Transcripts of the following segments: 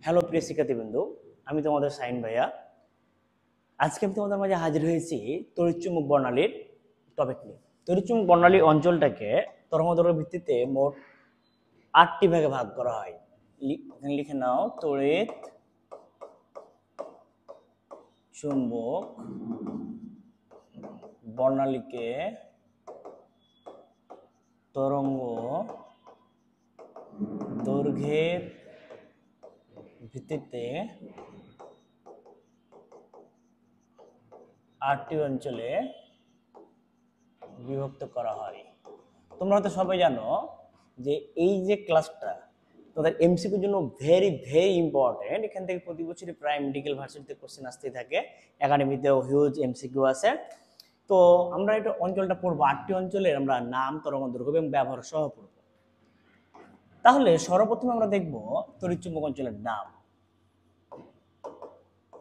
Hello প্রিয় শিক্ষার্থীবৃন্দু, আমি তোমাদের সাইন ভাইয়া। আজকে আমি তোমাদের মাঝে হাজির হয়েছি তড়িৎচুম্বক বর্ণালীর টপিক নিয়ে। তড়িৎচুম্বক বর্ণালী অঞ্চলটাকে তরঙ্গদৈর্ঘ্যের ভিত্তিতে মোট 8টি ভাগে ভাগ করা হয়। লিখে নাও, তড়িৎ চুম্বক বর্ণালীকে তরঙ্গ দৈর্ঘ্যের ভিত্তিতে 8টি অঞ্চলে বিভক্ত করা হয়। তোমরা হয়তো সবাই জানো যে এই যে ক্লাসটা তোমাদের এমসিকিউর জন্য ভেরি ভেরি ইম্পর্টেন্ট। এখান থেকে প্রতি বছরই প্রায় মেডিকেল ভার্সিটিতে কোশ্চেন আসতেই থাকে, একাডেমিতেও হিউজ এমসিকিউ আছে। তো আমরা এটা অঞ্চলটা পড়বো, 8টি অঞ্চলের আমরা নাম, তরঙ্গদৈর্ঘ্য এবং ব্যবহার সহ পড়ব। তাহলে সর্বপ্রথম আমরা দেখব তড়িৎ চুম্বক অঞ্চলের নাম।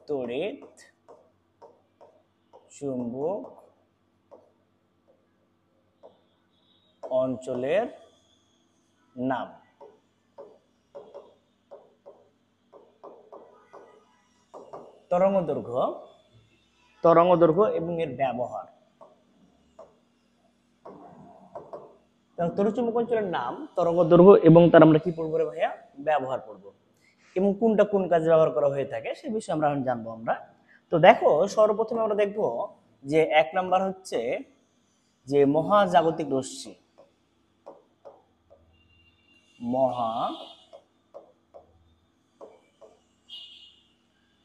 তড়িৎ চুম্বক অঞ্চলের নাম। তরঙ্গদৈর্ঘ্য এবং এর ব্যবহার। তড়িৎ চুম্বক অঞ্চলের নাম, তরঙ্গদৈর্ঘ্য এবং তার আমরা কি পড়বো রে ভাইয়া? ব্যবহার পড়বো, এবং কোনটা কোন কাজে ব্যবহার করা হয়ে থাকে সে বিষয়ে আমরা এখন জানবো আমরা। তো দেখো, সর্বপ্রথমে আমরা দেখবো যে 1 নাম্বার হচ্ছে যে মহাজাগতিক রশ্মি।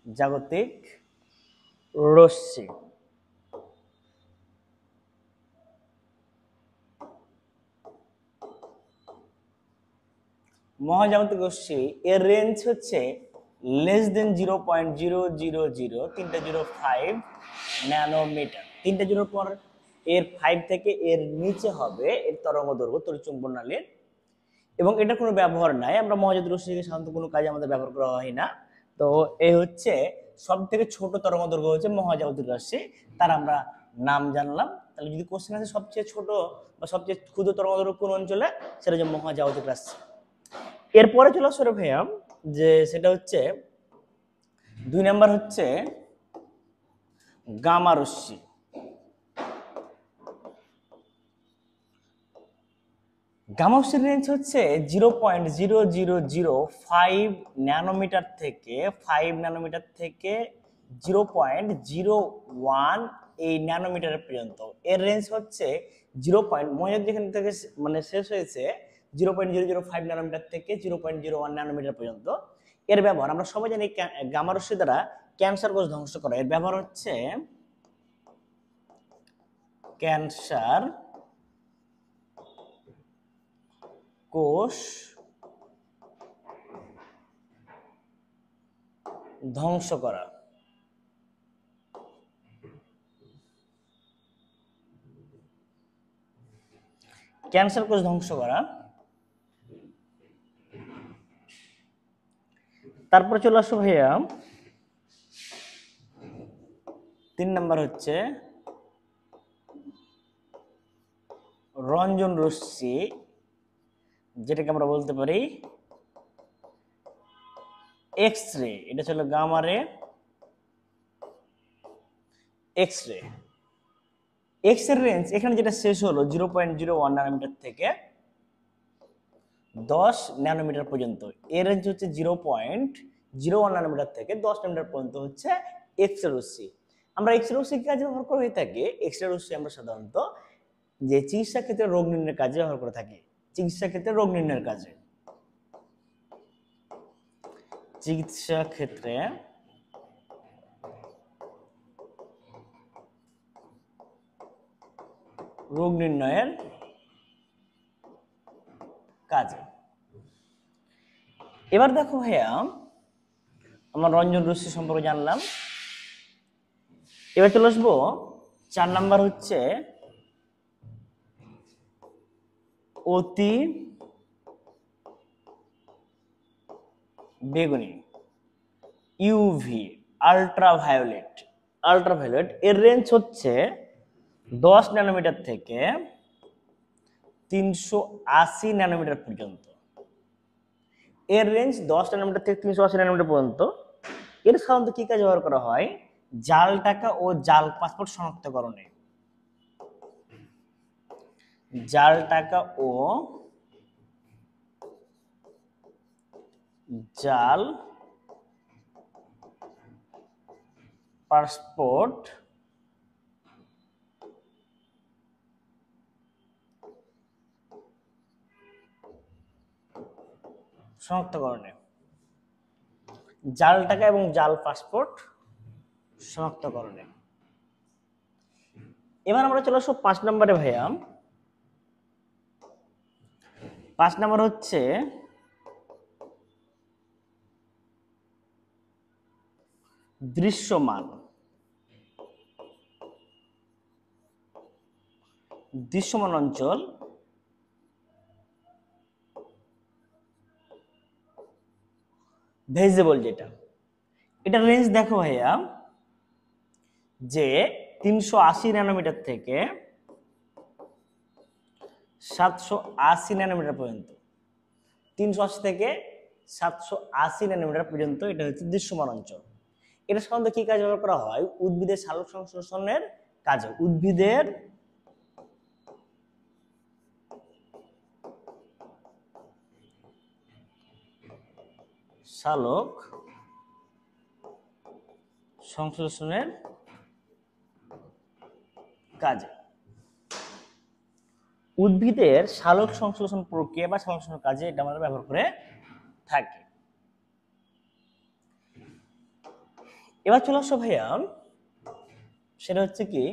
মহাজাগতিক রশ্মি। মহাজাগতিক রশ্মি এর রেঞ্জ হচ্ছে লেস দেন 0.000305 ন্যানোমিটার। 3টে জিরোর পর এর 5 থেকে এর নিচে হবে এর তরঙ্গদৈর্ঘ্য তড়িৎচুম্বক বর্ণালীর, এবং এটা কোনো ব্যবহার নাই। আমরা মহাজাগতিক রশ্মিকে সাধারণত কোনো কাজে আমাদের ব্যবহার করা হয় না। তো এই হচ্ছে সব থেকে ছোট তরঙ্গদৈর্ঘ্য হচ্ছে মহাজাগতিক রশ্মি, তার আমরা নাম জানলাম। তাহলে যদি কোশ্চেন আছে সবচেয়ে ছোট বা সবচেয়ে ক্ষুদ্র তরঙ্গদৈর্ঘ্য কোন অঞ্চলে, সেটা হচ্ছে মহাজাগতিক রশ্মি। এরপরে চলে আসো রে ভাইয়া, যে সেটা হচ্ছে 2 নাম্বার হচ্ছে গামা রশ্মি। গামা রশ্মির রেঞ্জ হচ্ছে 0.0005 ন্যানোমিটার থেকে 0.01 এই ন্যানোমিটার পর্যন্ত। এর রেঞ্জ হচ্ছে যেখান থেকে মানে শেষ হয়েছে 0.005 ন্যানোমিটার থেকে 0.01 ন্যানোমিটার পর্যন্ত। এর ব্যবহার আমরা সবাই জানি, গামা রশ্মি দ্বারা ক্যান্সার কোষ ধ্বংস করা। এর ব্যবহার হচ্ছে ক্যান্সার কোষ ধ্বংস করা। ক্যান্সার কোষ ধ্বংস করা। তারপর চলে আসো ভাইয়া, 3 নাম্বার হচ্ছে রঞ্জন রশ্মি, যেটাকে আমরা বলতে পারি এক্স রে। এটা ছিল গামা রে, এক্স রে। এক্স এর রেঞ্জ এখানে যেটা শেষ হলো 0.01 ন্যানোমিটার থেকে 10 ন্যানোমিটার পর্যন্ত। এর রেঞ্জ হচ্ছে 0.01 ন্যানোমিটার থেকে 10 ন্যানোমিটার পর্যন্ত হচ্ছে এক্স রে রশ্মি। আমরা এক্স রে রশ্মি কাজে ব্যবহার করে হয়ে থাকে। এক্স রে রশ্মি আমরা সাধারণত যে চিকিৎসা ক্ষেত্রে রোগ নির্ণয়ের কাজে ব্যবহার করে থাকি। চিকিৎসা ক্ষেত্রে রোগ নির্ণয়ের কাজে, চিকিৎসা ক্ষেত্রে রোগ নির্ণয়ের কাজে। এবার দেখো ভাইয়া, আমরা রঞ্জন রশ্মি সম্পর্কে জানলাম। এবার চলে আসবো 4 নাম্বার হচ্ছে অতি বেগুনি, ইউভি, আল্ট্রাভায়োলেট। এর রেঞ্জ হচ্ছে 10 ন্যানোমিটার থেকে 380 ন্যানোমিটার পর্যন্ত। এর রেঞ্জ 10 ন্যানোমিটার থেকে 380 ন্যানোমিটার পর্যন্ত। এর সাধারণত কি কাজে ব্যবহার করা হয়? জাল টাকা ও জাল পাসপোর্ট শনাক্তকরণে। জাল টাকা ও জাল পাসপোর্ট শনাক্তকরণে। জাল টাকা এবং জাল পাসপোর্ট শনাক্তকরণে। এবার আমরা চলে আসবো 5 নম্বরে ভাইয়া। 5 নম্বর হচ্ছে দৃশ্যমান। দৃশ্যমান অঞ্চল ভিজিবল যেটা, এটা রেঞ্জ দেখো ভাইয়া যে 380 ন্যানোমিটার থেকে 780 ন্যানোমিটার পর্যন্ত। 380 থেকে 780 ন্যানোমিটার পর্যন্ত এটা হচ্ছে দৃশ্যমান অঞ্চল। এটা সাধারণত কি কাজে ব্যবহার করা হয়? উদ্ভিদের সালোক সংশ্লেষণের কাজে। উদ্ভিদের সালোক সংশ্লেষণের কাজে। উদ্ভিদের সালোক সংশ্লেষণ প্রক্রিয়া বা সালোক সংশ্লেষণ কাজে এটা আমরা ব্যবহার করে থাকি। এবার চলে আসো ভাইয়া, সেটা হচ্ছে কি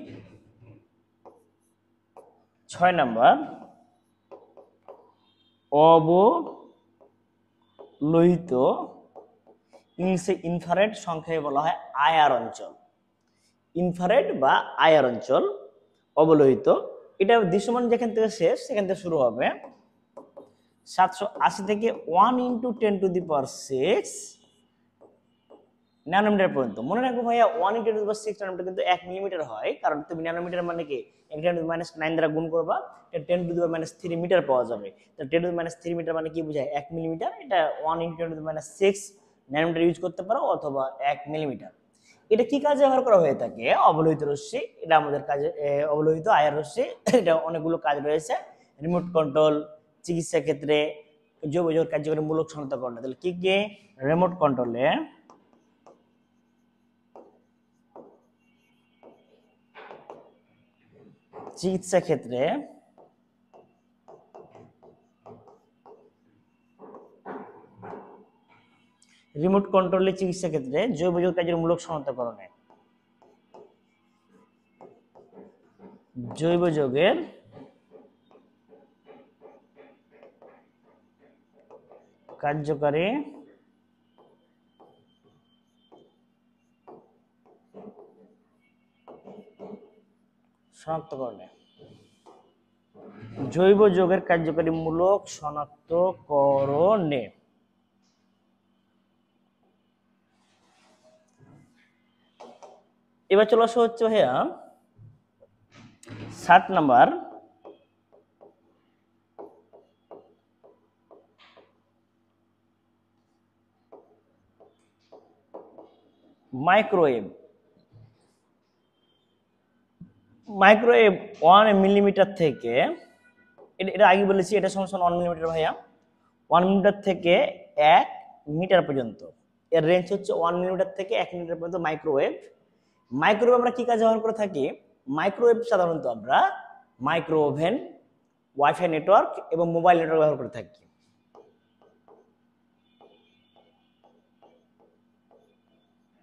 6 নাম্বার, অবলোহিত ইংলিশে ইনফ্রারেড, সংক্ষেপে বলা হয় আইআর অঞ্চল। ইনফ্রারেড বা আইআর অঞ্চল অবলোহিত, এটা দৃশ্যমান যেখান থেকে শেষ সেখান থেকে শুরু হবে 780 থেকে 1 × 10⁶ ন্যানোমিটার পর্যন্ত। মনে রাখবো ভাইয়া 1 × 10⁶ ন্যানোমিটার কিন্তু 1 মিলিমিটার হয়, কারণ তুমি ন্যানোমিটার মানে কি 10⁻⁹ দ্বারা গুণ করবা, 10⁻³ মিটার পাওয়া যাবে। তো 10⁻³ মিটার মানে কি বোঝায়? 1 মিলিমিটার। এটা 1 × 10⁻⁶ ন্যানোমিটার ইউজ করতে পারো, অথবা 1 মিলিমিটার। এটা কি কাজে ব্যবহার করা হয়ে থাকে? অবলোহিত রশ্মি, এটা আমাদের কাজে অবলোহিত আইআর রশ্মি, এটা অনেকগুলো কাজ রয়েছে। রিমোট কন্ট্রোল, চিকিৎসা ক্ষেত্রে, জৈব যৌগ কার্যকরী মূলক শনাক্তকরণ। তাহলে কি কি? রিমোট কন্ট্রোলে, চিকিৎসা ক্ষেত্রে, রিমোট কন্ট্রোলে চিকিৎসা ক্ষেত্রে, জৈব যৌগ কার্যকরী মূলক শনাক্তকরণে। জৈব যৌগের কার্যকারী শনাক্তকরণে। জৈব যৌগের কার্যকারী মূলক শনাক্তকরণে। এবার চলে আসা হচ্ছে ভাইয়া 7 নাম্বার, মাইক্রোওয়েভ। মাইক্রোওয়েভ 1 মিলিমিটার থেকে, এটা আগে বলেছি, এটা সমান 1 মিলিমিটার ভাইয়া। 1 মিলিমিটার থেকে 1 মিটার পর্যন্ত। এর রেঞ্জ হচ্ছে 1 মিলিমিটার থেকে 1 মিটার পর্যন্ত মাইক্রোওয়েভ। মাইক্রোওয়েভ আমরা কি কাজে ব্যবহার করে থাকি? মাইক্রোওয়েভ সাধারণত আমরা মাইক্রো ওভেন, ওয়াইফাই নেটওয়ার্ক এবং মোবাইল নেটওয়ার্ক ব্যবহার করে থাকি।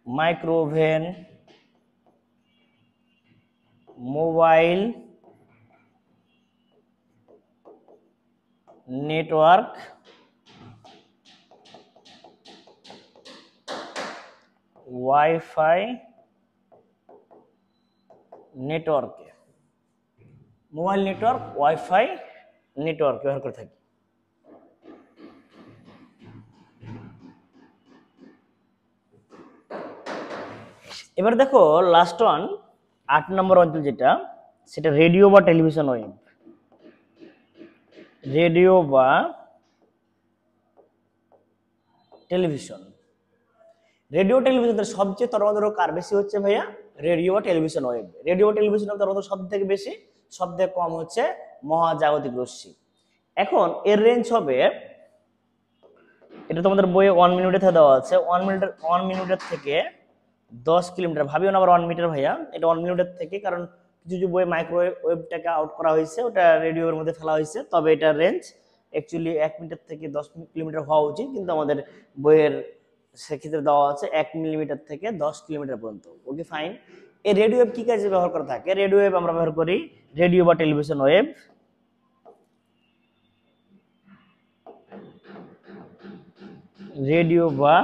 Micro oven, mobile network, wifi নেটওয়ার্কে, মোবাইল নেটওয়ার্ক, ওয়াইফাই নেটওয়ার্ক ব্যবহার করে থাকি। এবার দেখো লাস্ট ওয়ান, 8 নম্বর অঞ্চল যেটা, সেটা রেডিও বা টেলিভিশন ওয়েভ। রেডিও বা টেলিভিশন। রেডিও টেলিভিশনের সবচেয়ে তরঙ্গদৈর্ঘ্য কার বেশি হচ্ছে ভাইয়া? Radio television wave. রেডিও টেলিভিশনের তরঙ্গদৈর্ঘ্য সব থেকে বেশি, সব থেকে কম হচ্ছে মহাজাগতিক রশ্মি। এখন এর রেঞ্জ হবে, এটা তোমাদের বইয়ে 1 মিনিটে দেওয়া আছে, 1 মিনিটের থেকে 10 কিলোমিটার। ভাবিও না আবার 1 মিটার ভাইয়া, এটা 1 মিনিটের থেকে, কারণ কিছু কিছু বইয়ে মাইক্রোওয়েভটাকে আউট করা হয়েছে, ওটা রেডিওর মধ্যে ফেলা হয়েছে। তবে এটা রেঞ্জ অ্যাকচুয়ালি 1 মিটার থেকে 10 কিলোমিটার হওয়া উচিত, কিন্তু আমাদের বইয়ের সেক্ষেত্রে দেওয়া আছে 1 মিলিমিটার থেকে 10 কিলোমিটার পর্যন্ত। Okay fine. এই রেডিও ওয়েভ কি কাজে ব্যবহার করা থাকে? রেডিও ওয়েভ আমরা ব্যবহার করি রেডিও বা টেলিভিশন ওয়েভ রেডিও বা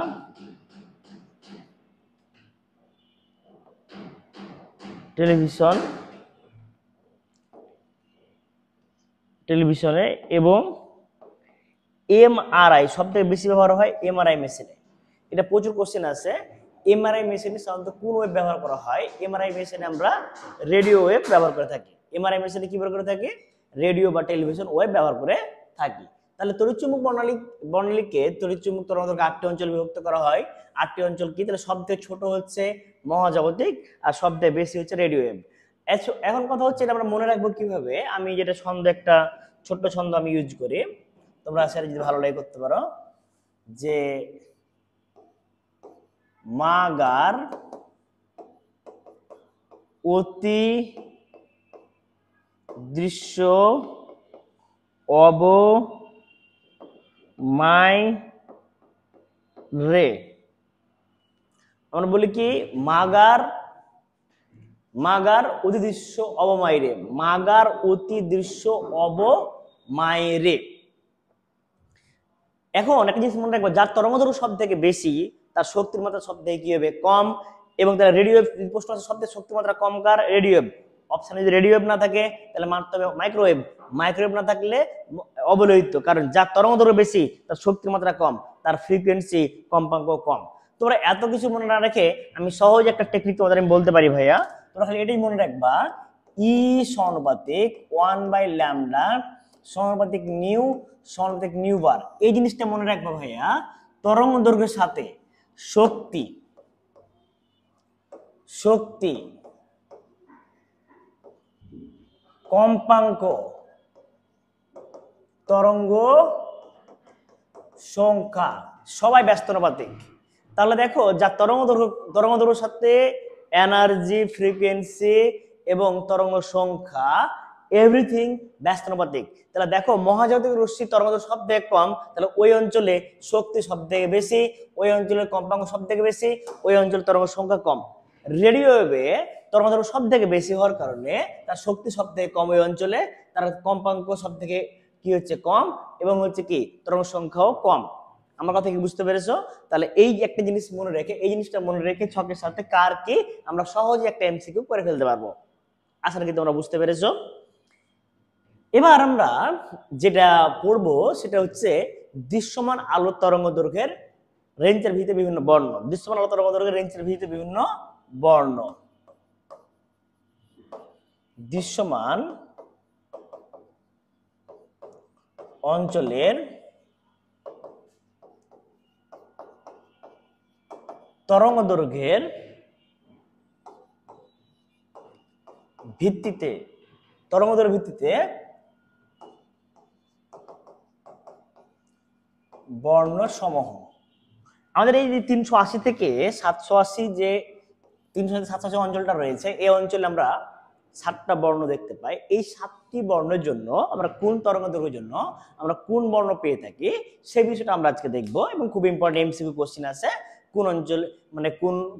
টেলিভিশনে এবং এমআরআই সব থেকে বেশি ব্যবহার হয় এমআরআই মেশিনে। এটা প্রচুর কোশ্চেন আছে। এমআরআই মেশিনে সাধারণত কোন ওয়েভ ব্যবহার করা হয়? এমআরআই মেশিনে আমরা রেডিও ওয়েভ ব্যবহার করে থাকি। এমআরআই মেশিনে কি ব্যবহার করে থাকি? রেডিও বা টেলিভিশন ওয়েভ ব্যবহার করে থাকি। তাহলে তড়িৎচুম্বক বর্ণালীকে তড়িৎচুম্বক তরঙ্গদৈর্ঘ্য 8টি অঞ্চলে বিভক্ত করা হয়। 8টি অঞ্চল কি? তাহলে সবথেকে ছোট হচ্ছে মহাজাগতিক, আর সবথেকে বেশি হচ্ছে রেডিও ওয়েভ। এখন কথা হচ্ছে এটা আমরা মনে রাখবো কিভাবে? আমি যেটা ছন্দ, একটা ছোট্ট ছন্দ আমি ইউজ করি, তোমরা সেটা যদি ভালো লাগে করতে পারো, যে মাগার অতি দৃশ্য অবমায় রে। আমরা বলি কি? মাগার অতি দৃশ্য অবমায় রে। মাগার অতি দৃশ্য অবমায় রে। এখন একটা জিনিস মনে রাখবো, যার তরঙ্গদৈর্ঘ্য সব থেকে বেশি তার শক্তির মাত্রা সব থেকে কি হবে? কম। এবং তার রেডিও ওয়েভ প্রশ্ন আছে, সব থেকে শক্তি মাত্রা কম কার? Radio wave. অপশনে যদি রেডিও ওয়েভ না থাকে তাহলে মানতে হবে মাইক্রোওয়েভ। মাইক্রোওয়েভ না থাকলে অবলোহিত, কারণ যার তরঙ্গদৈর্ঘ্য বেশি তার শক্তির মাত্রা কম, তার ফ্রিকোয়েন্সি কম্পাঙ্ক কম। তোমরা এত কিছু মনে না রেখে আমি সহজ একটা টেকনিক তোমাদের আমি বলতে পারি ভাইয়া, তোমরা খালি এটাই মনে রাখবা, ই সমানুপাতিক 1/λ সমানুপাতিক নিউ সমানুপাতিক নিউ বার। এই জিনিসটা মনে রাখবা ভাইয়া। তরঙ্গদৈর্ঘ্যের সাথে শক্তি কম্পাঙ্ক তরঙ্গ সংখ্যা সবাই ব্যস্তানুপাতিক। তাহলে দেখো, যা তরঙ্গদৈর্ঘ্যের সাথে এনার্জি, ফ্রিকোয়েন্সি এবং তরঙ্গ সংখ্যা এভরিথিং ব্যস্তানুপাতিক। তাহলে দেখো, মহাজাগতিক রশ্মি তরঙ্গদৈর্ঘ্য সব থেকে কম, তাহলে ওই অঞ্চলে শক্তি সব থেকে বেশি, ওই অঞ্চলের কম্পাঙ্ক সব থেকে বেশি, ওই অঞ্চলের তরঙ্গ সংখ্যা কম। রেডিও ওয়েভে তরঙ্গদৈর্ঘ্য সব থেকে বেশি হওয়ার কারণে তার শক্তি সব থেকে কম ওই অঞ্চলে, তার কম্পাঙ্ক সব থেকে কি হচ্ছে? কম, এবং হচ্ছে কি? তরঙ্গ সংখ্যাও কম। আমার কথা কি বুঝতে পেরেছো? তাহলে এই একটা জিনিস মনে রেখে, এই জিনিসটা মনে রেখে ছকের সাথে কার কি আমরা সহজে একটা এমসিকিউ করে ফেলতে পারবো। আশা করি তোমরা বুঝতে পেরেছো। এবার আমরা যেটা পড়বো সেটা হচ্ছে দৃশ্যমান আলোর তরঙ্গদৈর্ঘ্যের রেঞ্জের ভিত্তিতে বিভিন্ন বর্ণ। দৃশ্যমান আলোর তরঙ্গদৈর্ঘ্যের রেঞ্জের ভিত্তিতে বিভিন্ন বর্ণ। দৃশ্যমান অঞ্চলের তরঙ্গদৈর্ঘ্যের ভিত্তিতে বর্ণ সমূহ। আমাদের এই যে 380 থেকে 780, যে 300-780 অঞ্চলটা রয়েছে, এই অঞ্চলে আমরা 7টা বর্ণ দেখতে পাই। এই 7টি বর্ণের জন্য আমরা কোন তরঙ্গদৈর্ঘ্যের জন্য আমরা কোন বর্ণ পেয়ে থাকি সেই বিষয়টা আমরা আজকে দেখব। এবং খুব ইম্পর্টেন্ট এমসিকিউ কোশ্চেন আছে, কোন অঞ্চল মানে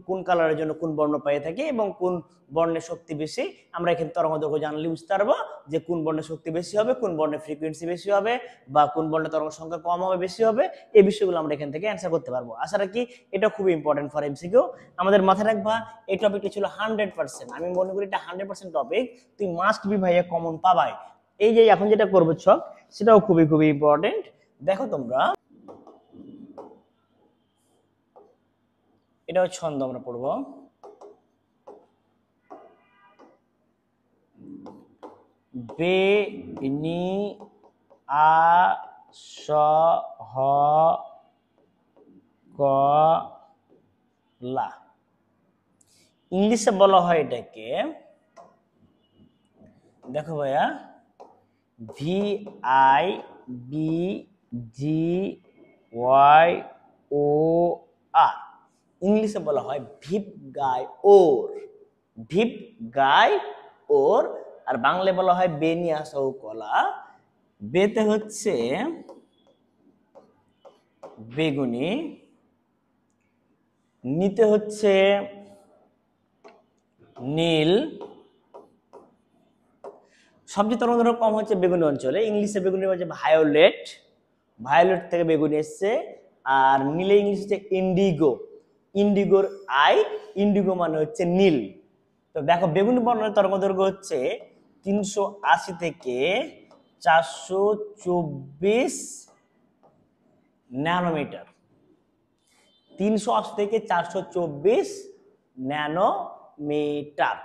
কোন কালারের জন্য কোন বর্ণ পেয়ে থাকি এবং কোন বর্ণের শক্তি বেশি। আমরা এখানে তরঙ্গদৈর্ঘ্য জানলে বুঝতে পারবো যে কোন বর্ণের শক্তি বেশি হবে, কোন বর্ণের ফ্রিকোয়েন্সি বেশি হবে, বা কোন বর্ণের তরঙ্গ সংখ্যা কম হবে, বেশি হবে। এই বিষয়গুলো আমরা এখান থেকে অ্যান্সার করতে পারবো। আশা রাখি এটা খুব ইম্পর্টেন্ট ফর এমসিকিউ। আমাদের মাথায় রাখবা, এই টপিকটি ছিল 100%। আমি মনে করি এটা 100% টপিক, তুই মাস্ট বি ভাইয়া কমন পাবাই। এই যে এখন যেটা করবো ছক, সেটাও খুবই খুবই ইম্পর্টেন্ট। দেখো তোমরা, এটাও ছন্দ আমরা পড়বো। বে নি আ স হ কলা। ইংলিশে বলা হয় এটাকে, দেখো ভাইয়া, VIBGYOR, ইংলিশে বলা হয় ভিপ গাই ওর, ভিপ গাই ওর। আর বাংলায় বলা হয় বেনিয়া সৌ কলা। বেতে হচ্ছে বেগুনি, নিতে হচ্ছে নীল, সবচেয়ে তরঙ্গ কম হচ্ছে বেগুনি অঞ্চলে। ইংলিশে বেগুনি হচ্ছে ভায়োলেট, ভায়োলেট থেকে বেগুনি এসছে। আর নীলে ইংলিশ হচ্ছে ইন্ডিগো, ইন্ডিগোর আই, ইন্ডিগো মানে হচ্ছে নীল। তো দেখো বেগুনি বর্ণের তরঙ্গ দৈর্ঘ্য হচ্ছে 380 থেকে 424 ন্যানোমিটার, 380 থেকে 424 ন্যানোমিটার।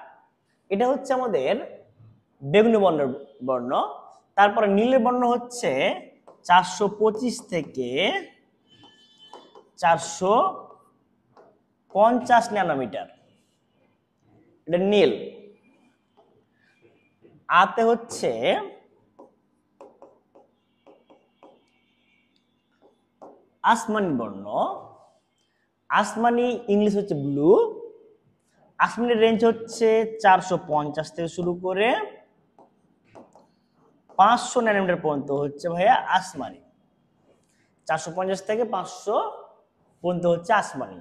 এটা হচ্ছে আমাদের বেগুনি বর্ণের বর্ণ। তারপরে নীলের বর্ণ হচ্ছে 425 থেকে 450 ন্যানোমিটার, এটা নীল। আতে হচ্ছে আসমানি বর্ণ, আসমানি ইংলিশ হচ্ছে ব্লু। আসমানির রেঞ্জ হচ্ছে 450 থেকে শুরু করে 500 ন্যানোমিটার পর্যন্ত হচ্ছে ভাইয়া আসমানি। 450 থেকে 500 পর্যন্ত হচ্ছে আসমানি।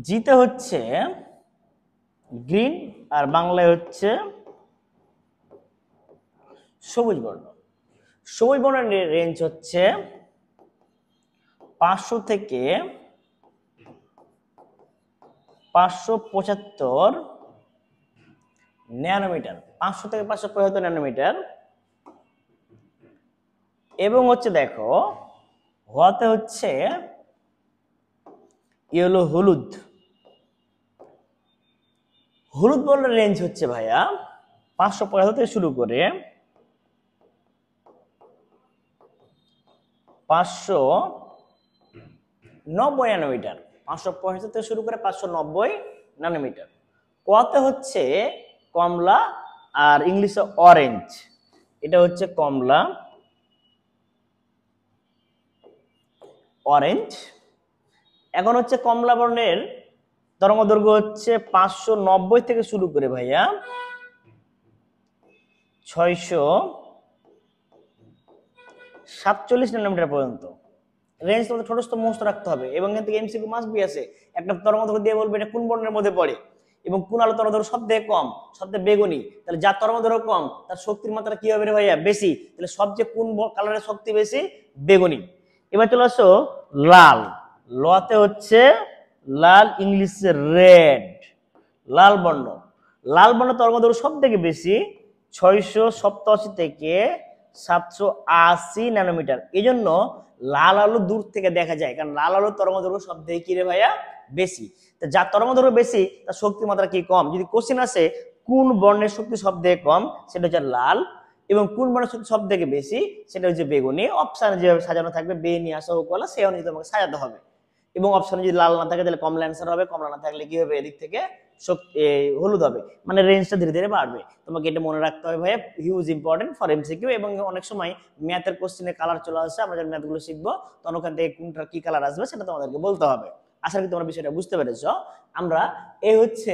জিতে হচ্ছে গ্রিন, আর বাংলায় হচ্ছে সবুজ বর্ণ। সবুজ বর্ণের রেঞ্জ হচ্ছে 500 থেকে 575 ন্যানোমিটার, 500 থেকে 575 ন্যানোমিটার। এবং হচ্ছে দেখো হতে হচ্ছে ইয়েলো, হলুদ। হলুদ বর্ণের রেঞ্জ হচ্ছে ভাইয়া 575 থেকে শুরু করে 590 ন্যানোমিটার, 575 থেকে শুরু করে 590 ন্যানোমিটার। কতে হচ্ছে কমলা, আর ইংলিশে অরেঞ্জ, এটা হচ্ছে কমলা, অরেঞ্জ। এখন হচ্ছে কমলা বর্ণের তরঙ্গ দৈর্ঘ্য হচ্ছে 590 থেকে শুরু করে ভাইয়া 647 ন্যানোমিটার পর্যন্ত। রেঞ্জ তোমাদের ছোটস্থ মুখস্থ রাখতে হবে, এবং এখান থেকে এমসিকিউ মাস্ট বি আছে। একটা তরঙ্গ দৈর্ঘ্য দিয়ে বলবে এটা কোন বর্ণের মধ্যে পড়ে, এবং কোন আলো তরঙ্গ দৈর্ঘ্য সবথেকে কম, সবথেকে বেগুনি। তাহলে যার তরঙ্গ দৈর্ঘ্য কম তার শক্তির মাত্রা কি হবে রে ভাইয়া? বেশি। তাহলে সবচেয়ে কোন কালারের শক্তি বেশি? বেগুনি। এবার চলে আসো লাল। লতে হচ্ছে লাল, ইংলিশে রেড, লাল বর্ণ। লাল বর্ণ তরঙ্গ দৈর্ঘ্য সব থেকে বেশি 687 থেকে 780 ন্যানোমিটার। এই জন্য লাল আলো দূর থেকে দেখা যায়, কারণ লাল আলোর তরঙ্গ দৈর্ঘ্য সব থেকে কি রে ভাইয়া? বেশি। তো যার তরঙ্গ দৈর্ঘ্য বেশি তার শক্তি মাত্রা কি কম। যদি কোশ্চেন আসে কোন বর্ণের শক্তি সব থেকে কম, সেটা হচ্ছে লাল, এবং কোন বর্ণের শক্তি সব থেকে বেশি, সেটা হচ্ছে বেগুনি। অপশানে যেভাবে সাজানো থাকবে বে নিয়ে আসা হোক কলা, সেই অনুযায়ী তোমাকে সাজাতে হবে। এবং অপশানে যদি লাল না থাকে তাহলে কমলা অ্যান্সার হবে, কমলা না থাকলে কি হবে? এদিক থেকে হলুদ হবে। মানে রেঞ্জটা ধীরে ধীরে বাড়বে। তোমাকে এটা মনে রাখতে হবে ভাইয়া, হিউজ ইম্পর্টেন্ট ফর এমসিকিউ। এবং অনেক সময় ম্যাথের কোশ্চেনে কালার চলে আসে, আমরা যখন ম্যাথগুলো শিখবো তখন ওখান থেকে কোনটা কি কালার আসবে সেটা তোমাদেরকে বলতে হবে। আশা করি তোমরা বিষয়টা বুঝতে পেরেছ। আমরা এই হচ্ছে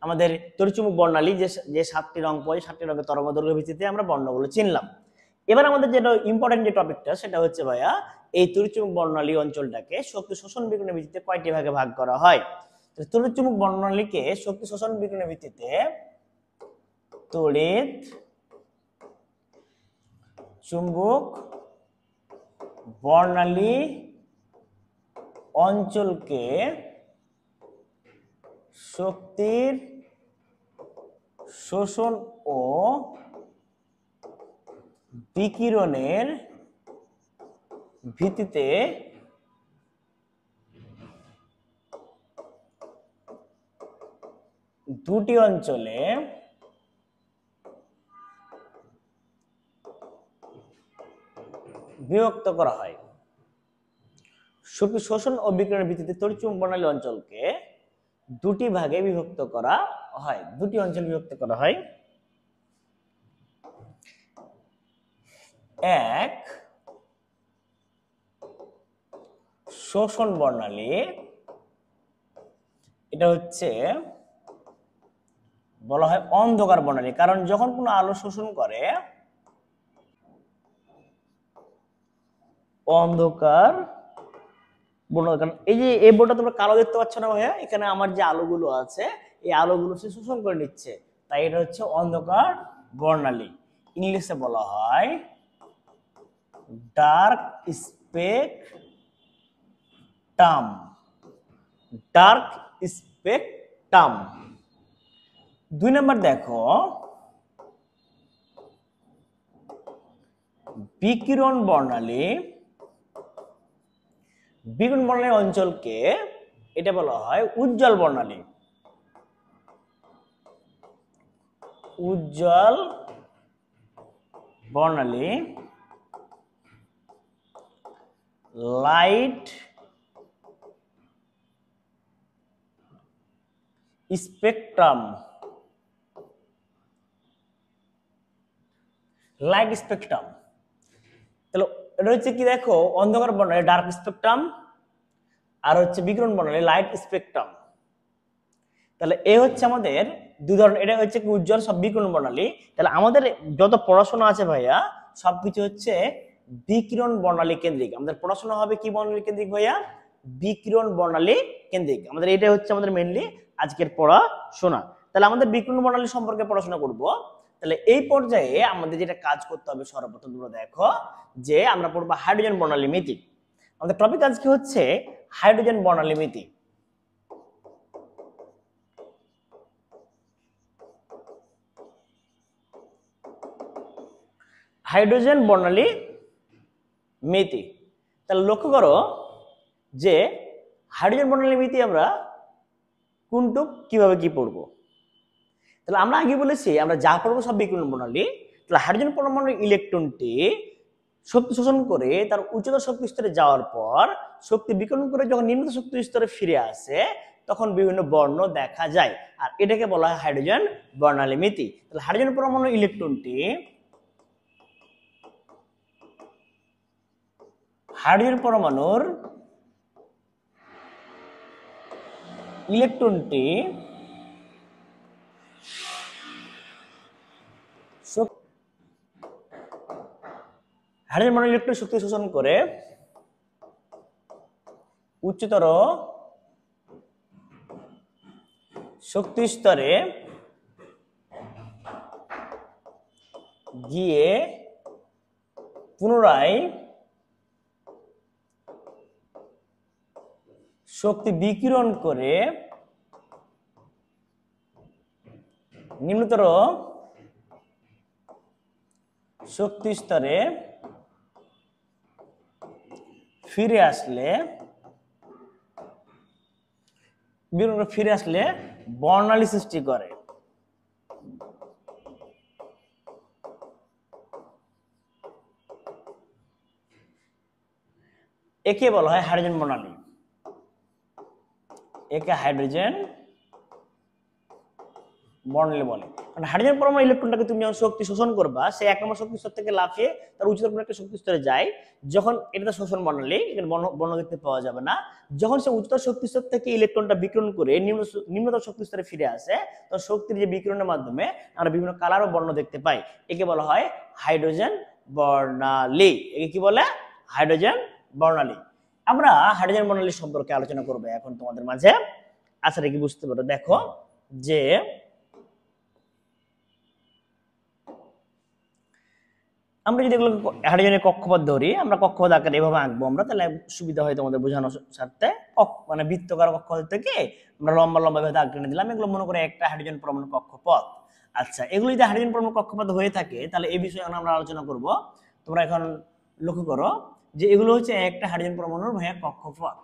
আমাদের তড়িৎচুম্বক বর্ণালী, যে 7টি রং পড়ে, 7টি রঙের তরঙ্গ দৈর্ঘ্যের ভিত্তিতে আমরা বর্ণগুলো চিনলাম। এবার আমাদের যেটা ইম্পর্টেন্ট যে টপিকটা, সেটা হচ্ছে ভাইয়া এই তড়িৎচুম্বক বর্ণালী অঞ্চলটাকে শক্তি শোষণ বিকিরণের ভিত্তিতে কয়টি ভাগে ভাগ করা হয়। তড়িৎচুম্বক বর্ণালীকে শক্তি শোষণ বিকিরণের ভিত্তিতে তড়িৎ চুম্বক বর্ণালী অঞ্চলকে শক্তির শোষণ ও বিকিরণের ভিত্তিতে দুটি অঞ্চলে বিভক্ত করা হয়। শক্তি শোষণ ও বিকিরণের ভিত্তিতে তড়িৎচুম্বনালী অঞ্চলকে দুটি ভাগে বিভক্ত করা হয়, দুটি অঞ্চল বিভক্ত করা হয়। এক, শোষণ বর্ণালী, এটা হচ্ছে বলা হয় অন্ধকার বর্ণালী, কারণ যখন কোনো আলো শোষণ করে অন্ধকার বর্ণালী। কারণ এই যে এই বোর্ডটা তোমরা কালো দেখতে পাচ্ছ না ভাইয়া, এখানে আমার যে আলোগুলো আছে এই আলোগুলো সে শোষণ করে নিচ্ছে, তাই এটা হচ্ছে অন্ধকার বর্ণালী। ইংলিশে বলা হয় ডার্ক স্পেকট্রাম, ডার্ক স্পেকট্রাম। 2 নম্বর দেখো বিকিরণ বর্ণালী, বিকিরণ বর্ণালী অঞ্চলকে এটা বলা হয় উজ্জ্বল বর্ণালী, উজ্জ্বল বর্ণালী, লাইট স্পেকট্রাম, লাইট স্পেকট্রাম। তাহলে এটা হচ্ছে কি দেখো অন্ধকার বর্ণালী ডার্ক স্পেকট্রাম, আর হচ্ছে বিকিরণ বর্ণালী লাইট স্পেকট্রাম। তাহলে এ হচ্ছে আমাদের দুই ধরনের, এটা হচ্ছে কি উজ্জ্বল সব বিকিরণ বর্ণালী। তাহলে আমাদের যত পড়াশোনা আছে ভাইয়া সবকিছু হচ্ছে বিকিরণ বর্ণালী কেন্দ্রিক। আমাদের পড়াশোনা হবে কি বর্ণালী কেন্দ্রিক ভাইয়া? বিকিরণ বর্ণালী কেন্দ্রিক। আমাদের এটা হচ্ছে আমাদের মেইনলি আজকের পড়াশোনা। তাহলে আমাদের বিকিরণ বর্ণালী সম্পর্কে পড়াশোনা করব। তাহলে এই পর্যায়ে আমাদের যেটা কাজ করতে হবে সর্বপ্রথম তোমরা দেখো যে আমরা পড়বো হাইড্রোজেন বর্ণালী মিতি। আমাদের টপিক আজকে হচ্ছে হাইড্রোজেন বর্ণালী মিতি। হাইড্রোজেন বর্ণালী মিতি। তাহলে লক্ষ্য করো যে হাইড্রোজেন বর্ণালী মিতি আমরা কোনটুক কিভাবে কি পড়বো। তাহলে আমরা আগে বলেছি আমরা যা পড়বো সব বিকিরণ বর্ণালী। তাহলে হাইড্রোজেন পরমাণুর ইলেকট্রনটি শক্তি শোষণ করে তার উচ্চতর শক্তি স্তরে যাওয়ার পর শক্তি বিকিরণ করে যখন নিম্নতর শক্তি স্তরে ফিরে আসে তখন বিভিন্ন বর্ণ দেখা যায়, আর এটাকে বলা হয় হাইড্রোজেন বর্ণালী মিতি। তাহলে হাইড্রোজেন পরমাণুর ইলেকট্রনটি হাইড্রোজেন পরমাণুর ইলেকট্রনটি হাইড্রোজেন পরমাণুর ইলেকট্রন শক্তি শোষণ করে উচ্চতর শক্তি স্তরে গিয়ে পুনরায় শক্তি বিকিরণ করে নিম্নতর শক্তি স্তরে ফিরে আসলে বর্ণালী সৃষ্টি করে। একে বলা হয় হাইড্রোজেন বর্ণালী, একে হাইড্রোজেন বর্ণালী বলে। কারণ হাইড্রোজেন পরমাণু ইলেকট্রনটাকে তুমি যখন শক্তি শোষণ করবা সে 1 নম্বর শক্তি স্তর থেকে লাফিয়ে তার উচ্চতর একটা শক্তি স্তরে যায়। যখন এটা শোষণ বর্ণালী, এখানে বর্ণ দেখতে পাওয়া যাবে না। যখন সে উচ্চতর শক্তি স্তর থেকে ইলেকট্রনটা বিকিরণ করে নিম্নতর শক্তি স্তরে ফিরে আসে তখন শক্তির যে বিকিরণের মাধ্যমে আমরা বিভিন্ন কালার ও বর্ণ দেখতে পাই। একে বলা হয় হাইড্রোজেন বর্ণালী। একে কি বলে? হাইড্রোজেন বর্ণালী। আমরা হাইড্রোজেন বর্ণালী সম্পর্কে আলোচনা করবো এখন তোমাদের মাঝে। আচ্ছা কি বুঝতে পারো? দেখো যে আমরা যদি এগুলো হাইড্রোজেনের কক্ষপথ ধরি, আমরা কক্ষপথ আকারে এভাবে আঁকবো আমরা, তাহলে সুবিধা হয় তোমাদের বোঝানোর স্বার্থে। মানে বৃত্তকার কক্ষপথ থেকে আমরা লম্বা লম্বা ভাবে দাগ টেনে দিলাম, এগুলো মনে করে একটা হাইড্রোজেন পরমাণু কক্ষপথ। আচ্ছা, এগুলো যদি হাইড্রোজেন পরমাণু কক্ষপথ হয়ে থাকে তাহলে এই বিষয়ে আমরা আলোচনা করব। তোমরা এখন লক্ষ্য করো যে এগুলো হচ্ছে একটা হাইড্রোজেন পরমাণুর ভাইয়া কক্ষপথ।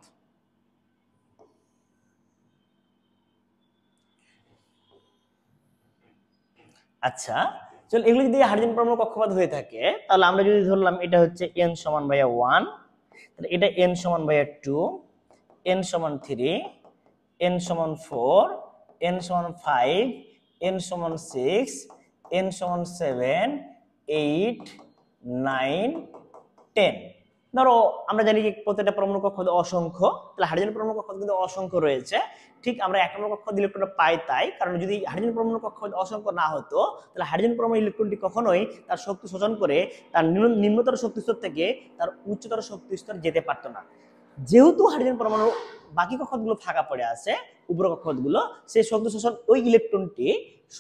আচ্ছা চল, এগুলো যদি হাইড্রোজেন পরমাণু কক্ষপথ হয়ে থাকে তাহলে আমরা যদি ধরলাম এটা হচ্ছে n সমান ভাইয়া 1, তাহলে এটা n সমান ভাইয়া 2, n সমান 3, n সমান 4, n সমান 5, n সমান 6, n সমান 7, 8, 9, 10। ধরো আমরা জানি যে প্রত্যেকটা পরমাণু কক্ষপথে অসংখ্য, তাহলে হাইড্রোজেন পরমাণু কক্ষপথে কিন্তু অসংখ্য রয়েছে। ঠিক আমরা 1 নম্বর কক্ষপথে ইলেকট্রনটা পাই তাই, কারণ যদি হাইড্রোজেন পরমাণু কক্ষপথে অসংখ্য না হতো তাহলে হাইড্রোজেন পরমাণু ইলেকট্রনটি কখনোই তার শক্তি শোষণ করে তার নিম্নতর শক্তি স্তর থেকে তার উচ্চতর শক্তি স্তর যেতে পারতো না। যেহেতু হাইড্রোজেন পরমাণু বাকি কক্ষপথগুলো ফাঁকা পড়ে আছে, উপর কক্ষপথগুলো, সেই শক্তি শোষণ ওই ইলেকট্রনটি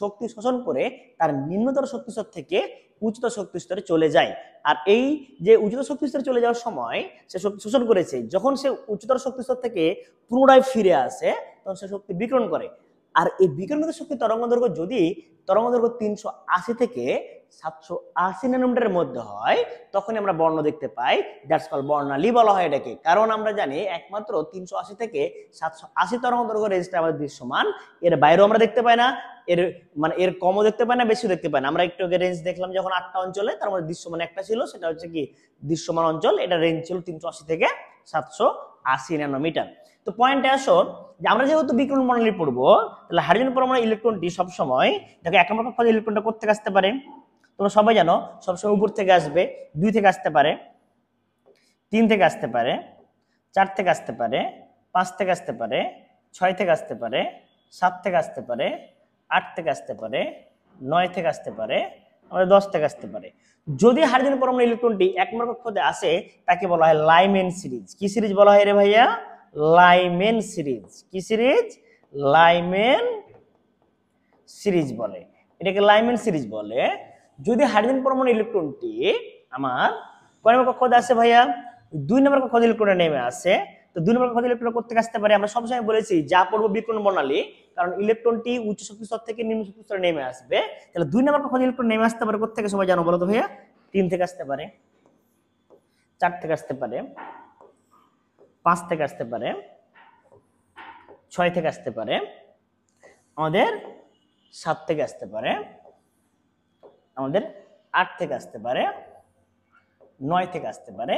শক্তি শোষণ করে তার নিম্নতর শক্তি স্তর থেকে উচ্চতর শক্তি স্তরে চলে যায়। আর এই যে উচ্চতর শক্তি স্তরে চলে যাওয়ার সময় সে শক্তি শোষণ করেছে, যখন সে উচ্চতর শক্তি স্তর থেকে পুনরায় ফিরে আসে তখন সে শক্তি বিকিরণ করে। আর এই বিকিরণিত শক্তি তরঙ্গদৈর্ঘ্য যদি তরঙ্গদৈর্ঘ্য 380 থেকে 780 ন্যানোমিটারের মধ্যে হয় তখনই আমরা বর্ণ দেখতে পাই, দ্যাটস কল বর্ণালী বলা হয় এটাকে। কারণ আমরা জানি একমাত্র 380 থেকে 780 তরঙ্গদৈর্ঘ্য রেঞ্জটা আমাদের দৃশ্যমান, এর বাইরেও আমরা দেখতে পাই না, এর মানে এর কমও দেখতে পাই না, বেশিও দেখতে পাই না। আমরা একটু আগে রেঞ্জ দেখলাম যখন 8টা অঞ্চলে, তার মধ্যে দৃশ্যমান একটা ছিল, সেটা হচ্ছে কি দৃশ্যমান অঞ্চল, এটা রেঞ্জ ছিল 380 থেকে 780 ন্যানোমিটার। তো পয়েন্টে আসো যে আমরা যেহেতু বিকিরণ বর্ণালী পড়বো, তাহলে হাইড্রোজেন পরমাণু ইলেকট্রনটি সবসময় দেখো 1 নম্বর কক্ষপথে ইলেকট্রনটা কোথা থেকে আসতে পারে, তোমরা সবাই জানো সবসময় উপর থেকে আসবে, 2 থেকে আসতে পারে, 3 থেকে আসতে পারে, 4 থেকে আসতে পারে, 5 থেকে আসতে পারে, 6 থেকে আসতে পারে, 7 থেকে আসতে পারে, 8 থেকে আসতে পারে, 9 থেকে আসতে পারে, আমাদের 10 থেকে আসতে পারে। যদি হাইড্রোজেন পরমাণু ইলেকট্রনটি 1 নম্বর কক্ষপথে আসে তাকে বলা হয় লাইমেন সিরিজ। কি সিরিজ বলা হয় রে ভাইয়া? Lyman series. কি সিরিজ? লাইমেন সিরিজ বলে, এটাকে লাইমেন সিরিজ বলে। যদি হাইড্রোজেন পরমাণু ইলেকট্রনটি আমার কয় নম্বর কক্ষপথে আসে ভাইয়া? 2 নম্বর কক্ষপথে ইলেকট্রনে নেমে আসে। তো 2 নম্বর কক্ষপথে ইলেকট্রন কোথা থেকে আসতে পারে? আমরা সবসময় বলেছি যা পড়বো বিকিরণ বর্ণালী, কারণ ইলেকট্রনটি উচ্চ শক্তি স্তর থেকে নিম্ন শক্তি স্তরে নেমে আসবে। তাহলে 2 নম্বর কক্ষপথে ইলেকট্রন নেমে আসতে পারে কোথা থেকে সবাই জানো বলো তো ভাইয়া? 3 থেকে আসতে পারে, 4 থেকে আসতে পারে, 5 থেকে আসতে পারে, 6 থেকে আসতে পারে, আমাদের 7 থেকে আসতে পারে, আমাদের 8 থেকে আসতে পারে, 9 থেকে আসতে পারে,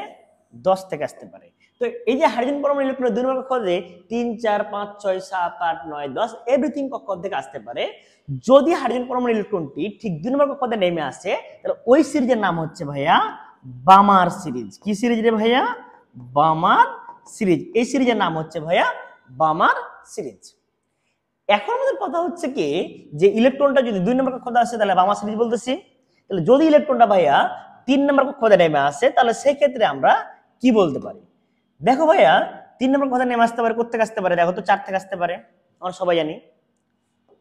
10 থেকে আসতে পারে। তো এই যে হাইড্রোজেন পরমাণু ইলেকট্রন 2 নম্বর কক্ষপথে 3, 4, 5, 6, 7, 8, 9, 10 এভরিথিং কক্ষপথ থেকে আসতে পারে। যদি হাইড্রোজেন পরমাণু ইলেকট্রনটি ঠিক 2 নম্বর কক্ষপথে নেমে আসে তাহলে ওই সিরিজের নাম হচ্ছে ভাইয়া বামার সিরিজ। কি সিরিজ রে ভাইয়া? বামার সিরিজ। এই সিরিজের নাম হচ্ছে ভাইয়া বামার সিরিজ। এখন আমাদের কথা হচ্ছে কি যে ইলেকট্রনটা যদি 2 নম্বর কক্ষপথে আসে তাহলে বামার সিরিজ বলতেছি। তাহলে যদি ইলেকট্রনটা ভাইয়া 3 নম্বর কক্ষপথে নেমে আসে তাহলে সেই ক্ষেত্রে আমরা কি বলতে পারি? দেখো ভাইয়া 3 নম্বর কক্ষপথে নেমে আসতে পারে, কোথা থেকে আসতে পারে? দেখো তো 4 থেকে আসতে পারে, আমরা সবাই জানি।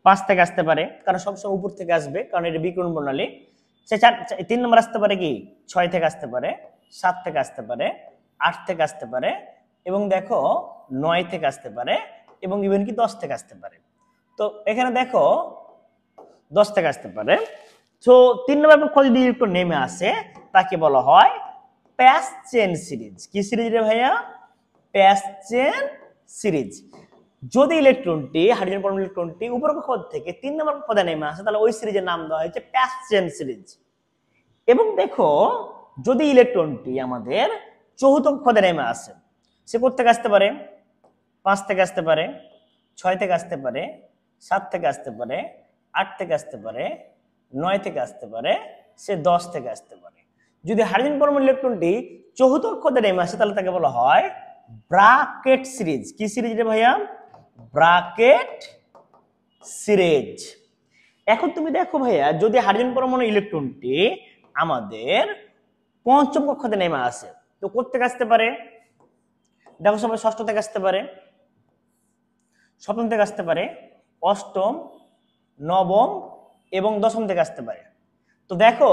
5 থেকে আসতে পারে, কারণ সবসময় উপর থেকে আসবে, কারণ এটা বিকিরণ প্রণালী। সে 3 নম্বর আসতে পারে কি 6 থেকে আসতে পারে, 7 থেকে আসতে পারে, 8 থেকে আসতে পারে, এবং দেখো 9 থেকে আসতে পারে, এবং ইভেন কি 10 থেকে আসতে পারে। তো এখানে দেখো 10 থেকে আসতে পারে। তো 3 নম্বর কক্ষপথে যদি ইলেকট্রন নেমে আসে তাকে বলা হয় প্যাস চেন সিরিজ। কি সিরিজ রে ভাইয়া? প্যাস চেন সিরিজ। যদি ইলেকট্রনটি হাইড্রোজেন পরমাণু ইলেকট্রনটি উপর কক্ষপথ থেকে 3 নম্বর কক্ষপথে নেমে আসে তাহলে ওই সিরিজের নাম দেওয়া হয়েছে প্যাস চেন সিরিজ। এবং দেখো যদি ইলেকট্রনটি আমাদের চতুর্থ কক্ষপথে নেমে আসে, সে কোথা থেকে আসতে পারে? 5 থেকে আসতে পারে, 6 থেকে আসতে পারে, 7 থেকে আসতে পারে, 8 থেকে আসতে পারে, 9 থেকে আসতে পারে, সে 10 থেকে আসতে পারে। যদি হাইড্রোজেন পরমাণু ইলেকট্রনটি চতুর্থ কক্ষপথে নেমে আসে তাহলে তাকে বলা হয় ব্রাকেট সিরিজ। কি সিরিজ রে ভাইয়া? Bracket series. এখন তুমি দেখো ভাইয়া যদি হাইড্রোজেন পরমাণু ইলেকট্রনটি আমাদের পঞ্চম কক্ষপথে নেমে আসে তো কোথা থেকে আসতে পারে? দেখো সবাই 6ষ্ঠ থেকে আসতে পারে, 7ম থেকে আসতে পারে, 8ম, 9ম এবং 10ম থেকে আসতে পারে। তো দেখো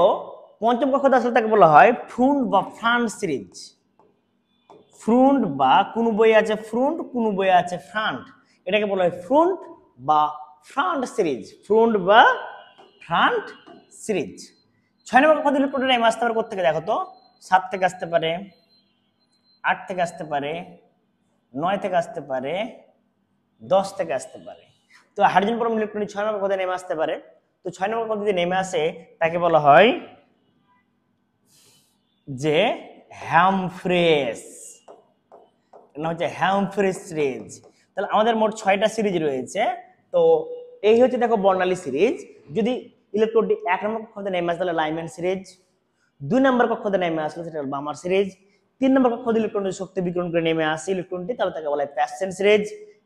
পঞ্চম কক্ষপথে আসলে তাকে বলা হয় ফ্রন্ট বা ফ্রন্ট সিরিজ। ফ্রন্ট বা কোন বই আছে ফ্রন্ট, কোন বই আছে ফ্রন্ট, এটাকে বলা হয় ফ্রন্ট বা ফ্রন্ট সিরিজ। ফ্রন্ট বা ফ্রন্ট সিরিজ। 6 নম্বর কক্ষপথে ইলেকট্রনটা নেমে আসতে পারে কোথা থেকে? দেখো তো 7 থেকে আসতে পারে, 8 থেকে আসতে পারে, 9 থেকে আসতে পারে, 10 থেকে আসতে পারে। তো হাইড্রোজেন পরমাণু ইলেকট্রন 6 নম্বর কক্ষপথে নেমে আসতে পারে। তো 6 নম্বর কক্ষপথে যদি নেমে আসে তাকে বলা হয় যে হ্যামফ্রেস। না হচ্ছে হ্যামফ্রি সিরিজ। তাহলে আমাদের মোট 6টা সিরিজ রয়েছে। তো এই হচ্ছে দেখো বর্ণালী সিরিজ। যদি ইলেকট্রনটি 1 নম্বর কক্ষপথে নেমে আসে তাহলে লাইম্যান সিরিজ, 2 নম্বর কক্ষপথে নেমে আসলে সেটা হলো বামার সিরিজ, 3 নম্বর কক্ষপথে ইলেকট্রনের শক্তি বিকিরণ করে নেমে আসে ইলেকট্রনটি তাহলে তাকে বলা হয় প্যাসেন সিরিজ,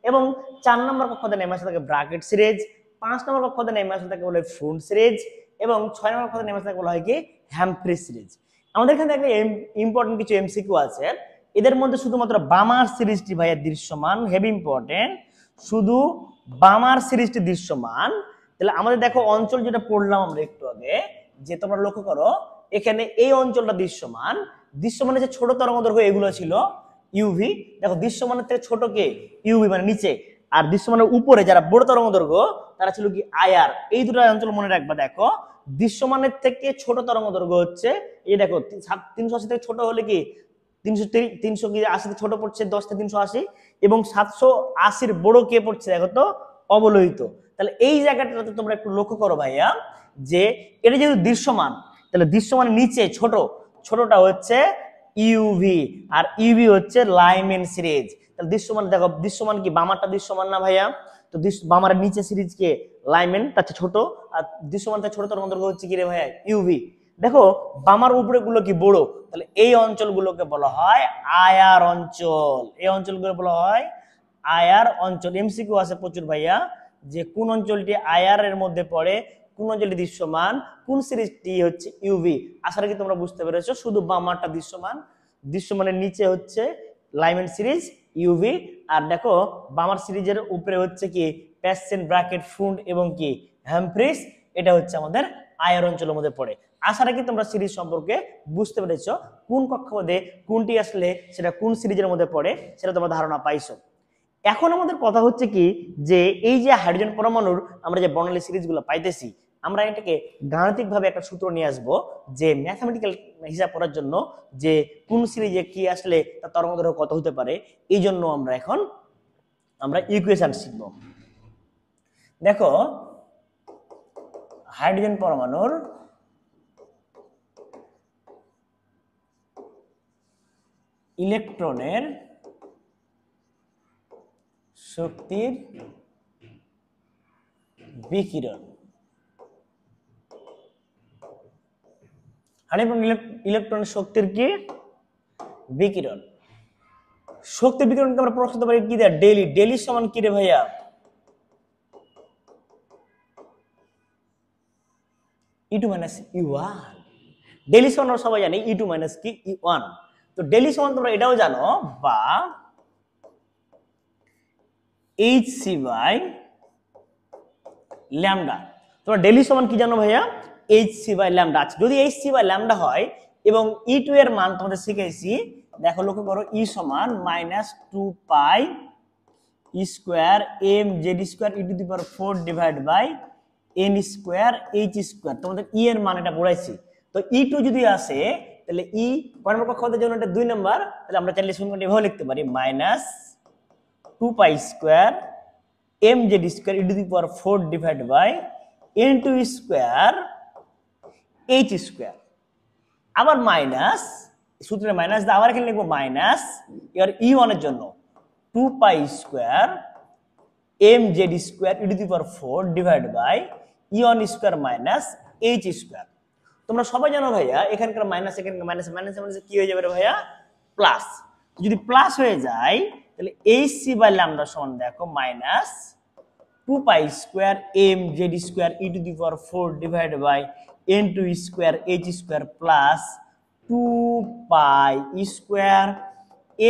এবং 4 নম্বর কক্ষপথে নেমে আসলে তাকে ব্রাকেট সিরিজ, 5 নম্বর কক্ষপথে নেমে আসলে তাকে বলা হয় ফ্রুন সিরিজ, এবং 6 নম্বর কক্ষপথে নেমে আসলে তাকে বলা হয় কি হ্যামফ্রি সিরিজ। আমাদের এখানে একটা ইম্পর্টেন্ট কিছু এমসিকিউ আছে। এদের মধ্যে শুধুমাত্র বামার সিরিজটি ভাইয়া দৃশ্যমান, হেভি ইম্পর্টেন্ট, শুধু বামার সিরিজটি দৃশ্যমান। তাহলে আমাদের দেখো অঞ্চল যেটা পড়লাম আমরা একটু আগে, যে তোমরা লক্ষ্য করো এখানে এই অঞ্চলটা দৃশ্যমান, দৃশ্যমানের যে ছোট তরঙ্গদৈর্ঘ্য এগুলো ছিল ইউভি, দেখো দৃশ্যমানের থেকে ছোট কে ইউভি মানে নিচে, আর দৃশ্যমানের উপরে যারা বড় তরঙ্গদৈর্ঘ্য তারা ছিল কি আইআর। এই দুটো অঞ্চল মনে রাখবা। দেখো দৃশ্যমানের থেকে ছোট তরঙ্গদৈর্ঘ্য হচ্ছে এই দেখো 380 থেকে ছোট হলে কি 380 ছোট পড়ছে 10 থেকে 380, এবং 780 বড় কে পড়ছে দেখো তো অবলোহিত। তাহলে এই জায়গাটাতে তোমরা একটু লক্ষ্য করো ভাইয়া, যে এটা যেহেতু দৃশ্যমান তাহলে দৃশ্যমানের নিচে ছোটটা হচ্ছে ইউভি, আর ইউভি হচ্ছে লাইম্যান সিরিজ। তাহলে দৃশ্যমান দেখো, দৃশ্যমান কি বামারটা দৃশ্যমান না ভাইয়া? তো বামারের নিচে সিরিজ কে লাইম্যান, তার চেয়ে ছোট, আর দৃশ্যমান তার ছোট তরঙ্গদৈর্ঘ্য হচ্ছে কি রে ভাইয়া ইউভি। দেখো বামার উপরে গুলো কি বড়, তাহলে এই অঞ্চলগুলোকে বলা হয় আয়ার অঞ্চল, এই অঞ্চলগুলো বলা হয় আয়ার অঞ্চল। এমসিকিউ আছে প্রচুর ভাইয়া, যে কোন অঞ্চলটি আয়ার এর মধ্যে পড়ে, কোন অঞ্চলটি দৃশ্যমান, কোন সিরিজটি হচ্ছে ইউভি। আশা রাখি তোমরা বুঝতে পেরেছো। শুধু বামারটা দৃশ্যমান, দৃশ্যমানের নিচে হচ্ছে লাইম্যান সিরিজ ইউভি, আর দেখো বামার সিরিজের উপরে হচ্ছে কি প্যাসেন, ব্রাকেট, ফ্রুন এবং কি হ্যামফ্রিস, এটা হচ্ছে আমাদের আয়ার অঞ্চলের মধ্যে পড়ে। আশা রাখি তোমরা সিরিজ সম্পর্কে বুঝতে পেরেছো, কোন কক্ষপথে কোনটি আসলে সেটা কোন সিরিজের মধ্যে পড়ে সেটা তোমরা ধারণা পাইছো। এখন আমাদের কথা হচ্ছে কি, যে এই যে হাইড্রোজেন পরমাণুর আমরা যে বর্ণালী সিরিজগুলো পাইতেছি, আমরা এটাকে গাণিতিকভাবে একটা সূত্র নিয়ে আসবো, যে ম্যাথমেটিক্যাল হিসাব করার জন্য যে কোন সিরিজে কি আসলে তার তরঙ্গদৈর্ঘ্য কত হতে পারে। এই জন্য আমরা ইকুয়েশন শিখবো। দেখো হাইড্রোজেন পরমাণুর ইলেকট্রনের শক্তির বিকিরণ, ইলেকট্রনের শক্তির কি বিকিরণ, শক্তি বিকিরণকে আমরা প্রকাশ করতে পারি কি দেয়া ডেলি সমান কি রে ভাইয়া E2 - E1। ডেলি সমান আমরা সবাই জানি E2 - কি E1। তো ডেলি সমান তোমরা এটাও জানো, বা hc বাই ল্যামডা। তোমরা ডেলি সমান কি জানো ভাইয়া hc বাই ল্যামডা। আচ্ছা যদি hc বাই ল্যামডা হয় এবং E2 এর মান তোমাদের শিখেছি, দেখো লক্ষ্য করো E সমান -2 pi E square m z² e⁴ divide by n square h square. তোমাদের E এর মান এটা পড়াইছি। তো E2 যদি আসে তাহলে E কয় নম্বর কক্ষপথের জন্য এটা 2 নম্বর, তাহলে আমরা চাইলে সমীকরণটি এভাবে লিখতে পারি -2 pi square m z² e⁴ divide by n2 square h square. আবার মাইনাস, সূত্রে মাইনাস দিয়ে আবার এখানে লিখবো মাইনাস, এবার E1 এর জন্য 2 pi square m z² e⁴ divide by E1 square minus h square. তোমরা সবাই জানো ভাইয়া এখানকার মাইনাস এখানকার মাইনাস, মাইনাস মাইনাস কি হয়ে যাবে রে ভাইয়া প্লাস। যদি প্লাস হয়ে যায় তাহলে hc বাই ল্যামডা সমান দেখো -2 pi square m z² e⁴ divide by n2 square h square plus 2 pi square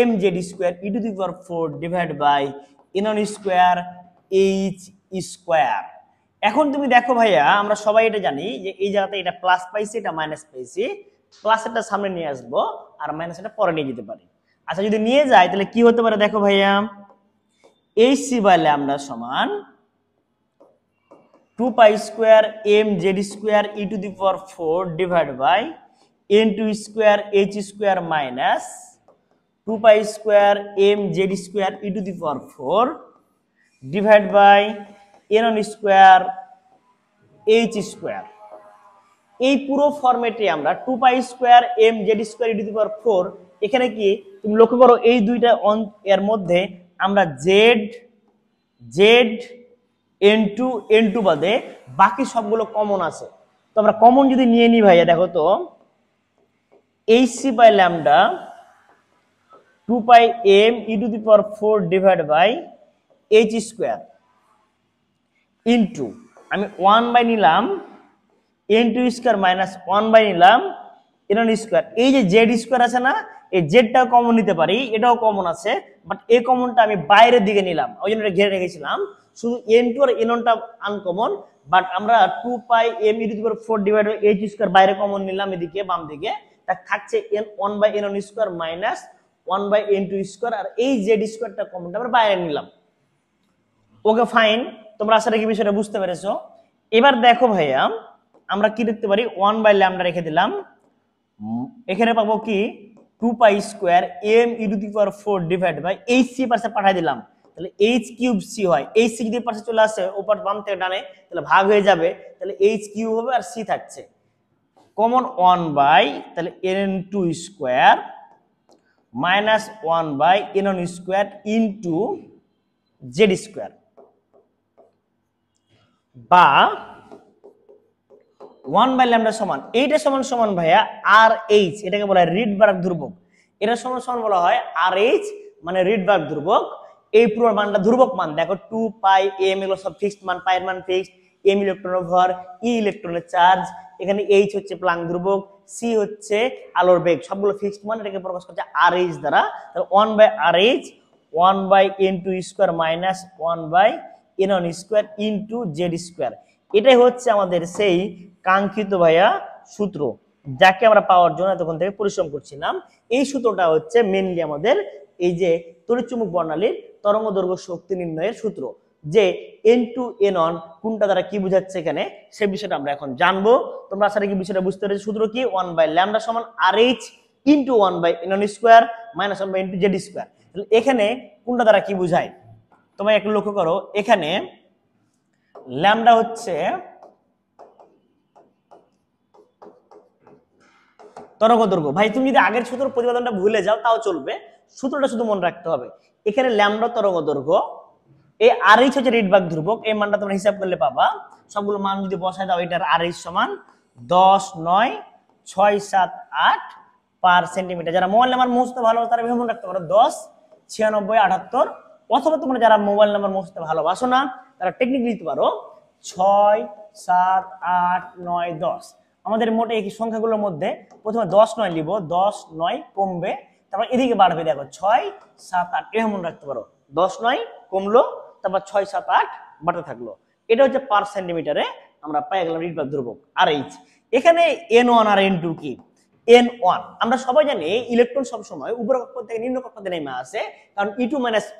m z² e⁴ divide by n1 square h square. এখন তুমি দেখো ভাইয়া আমরা সবাই এটা জানি যে এই জায়গাতে এটা প্লাস পাইছি এটা মাইনাস পাইছি, প্লাসেরটা সামনে নিয়ে আসবো আর মাইনাসটা পরে নিয়ে যেতে পারি। আচ্ছা যদি নিয়ে যায় তাহলে কি হতে পারে দেখো ভাইয়া hc বাই ল্যামডা সমান 2 pi square m z² e⁴ divide by n2 square h square minus 2 pi square m z² e⁴ divide by n1 square h square. এই পুরো ফরম্যাটে আমরা 2 pi square m z² e⁴ এখানে কি তুমি লক্ষ্য করো এই দুইটা এর মধ্যে আমরা জেড জেড n2 বাদে বাকি সবগুলো কমন আছে। তো আমরা কমন যদি নিয়ে নিই ভাইয়া, দেখো তো hc by lambda 2 pi m e to the power 4 divide by h square into আমি 1 বাই নিলাম n2 স্কয়ার মাইনাস 1 বাই নিলাম n1 স্কয়ার। এই যে z স্কয়ার আছে না, এই জেডটাও কমন নিতে পারি, এটাও কমন আছে, বাট এই কমনটা আমি বাইরের দিকে নিলাম, ওই জন্য এটা ঘিরে রেখেছিলাম। শুধু n2 আর n1টা আনকমন, বাট আমরা 2 পাই m e to the power 4 divide by h square বাইরে কমন নিলাম এদিকে বাম দিকে, তা থাকছে n1 by n1 square minus 1 by n2 square, আর এই z স্কয়ারটা কমনটা আমরা বাইরে নিলাম। ওকে ফাইন, তোমরা আশা রাখি বিষয়টা বুঝতে পেরেছো। এবার দেখো ভাইয়া আমরা কি লিখতে পারি, 1 বাই ল্যামডা রেখে দিলাম, এখানে পাবো কি 2 pi square m e to the power 4 divide by hc পাশে পাঠিয়ে দিলাম, তাহলে h কিউব c হয়, hc যদি পাশে চলে আসে উপর বাম থেকে ডানে তাহলে ভাগ হয়ে যাবে, তাহলে h কিউব হবে আর c থাকছে কমন 1 বাই তাহলে n2 square minus 1 by n1 square into z square, বা 1 বাই ল্যামডা সমান এইটা সমান সমান ভাইয়া আর এইচ, এটাকে বলা হয় রিডবার্গ ধ্রুবক। এটা সমান সমান বলা হয় আর এইচ মানে রিডবার্গ ধ্রুবক। এই পুরো মানটা ধ্রুবক মান, দেখো 2 পাই m এগুলো সব ফিক্সড মান, পাই এর মান ফিক্সড, m ইলেকট্রনের ভর, e ইলেকট্রনের চার্জ, এখানে h হচ্ছে প্লাঙ্ক ধ্রুবক, c হচ্ছে আলোর বেগ, সবগুলো ফিক্সড মান, এটাকে প্রকাশ করছে আর এইচ দ্বারা। তাহলে 1 by R H 1 by n2 square minus 1 by n1 square into z square. এটাই হচ্ছে আমাদের সেই কাঙ্ক্ষিত ভাইয়া সূত্র, যাকে আমরা পাওয়ার জন্য এতক্ষণ থেকে পরিশ্রম করছিলাম। এই সূত্রটা হচ্ছে মেইনলি আমাদের এই যে তড়িৎচুম্বক বর্ণালীর তরঙ্গদৈর্ঘ্য শক্তি নির্ণয়ের সূত্র, যে n2 n1 কোনটা দ্বারা কি বোঝাচ্ছে এখানে সেই বিষয়টা আমরা এখন জানবো। তোমরা আসলে কি বিষয়টা বুঝতে পেরেছো? সূত্র কি, 1 বাই ল্যামডা সমান rh into 1 by n1 square minus 1 by z square. তাহলে এখানে কোনটা দ্বারা কি বোঝায় তোমরা একটু লক্ষ্য করো, এখানে ল্যামডা হচ্ছে তরঙ্গদৈর্ঘ্য। ভাই তুমি যদি আগের সূত্র প্রতিপাদনটা ভুলে যাও তাও চলবে, সূত্রটা শুধু মনে রাখতে হবে। এখানে ল্যামডা তরঙ্গদৈর্ঘ্য, এই আরএইচ হচ্ছে রিডবার্গ ধ্রুবক, এই মানটা তোমরা হিসাব করলে পাবা, সবগুলো মান যদি বসায় দাও এটার আরএইচ সমান 10 9 6 7 8 পার সেন্টিমিটার। যারা মোবাইল নাম্বার মুছতে ভালো তারা মনে রাখতে পারো 10 96 78, অথবা তোমরা যারা মোবাইল নাম্বার মুছতে ভালোবাসো না তারা টেকনিক নিতে পারো 6 7 8 9 10। আমাদের মোটে এই সংখ্যাগুলোর মধ্যে প্রথমে 10 9 নিব, 10 9 কমবে, তারপর এদিকে বাড়বে, দেখো 6 7 8, এ মনে রাখতে পারো 10 9 কমলো, তারপর 6 7 8 বাড়তে থাকলো। এটা হচ্ছে পার সেন্টিমিটারে আমরা পাই গেলাম রিডবার্গ ধ্রুবক আরএইচ। এখানে n1 আর n2 কি, n1 আমরা সবাই জানি ইলেকট্রন সব সময় উপর কক্ষপথ থেকে নিম্ন কক্ষপথে নেমে আসে, কারণ e2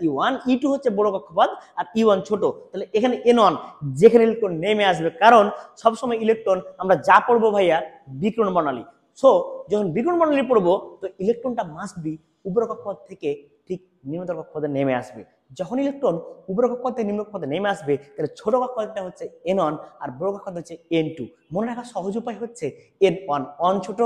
e1, e2 হচ্ছে বড় কক্ষপথ আর e1 ছোট। তাহলে এখানে n1 যেখানে ইলেকট্রন নেমে আসবে, কারণ সব সময় ইলেকট্রন আমরা যা পড়বো ভাইয়া বিকিরণ বর্ণালী, সো যখন বিকিরণ বর্ণালী পড়বো তো ইলেকট্রনটা মাস্ট বি উপর কক্ষপথ থেকে ঠিক নিম্নতর কক্ষপথে নেমে আসবে। যখন ইলেকট্রন উপর কক্ষপথ থেকে নিম্ন কক্ষপথে নেমে আসবে তাহলে ছোট কক্ষপথটা হচ্ছে n1 আর বড় কক্ষপথ হচ্ছে n2। মনে রাখার সহজ উপায় হচ্ছে n1 1 ছোট,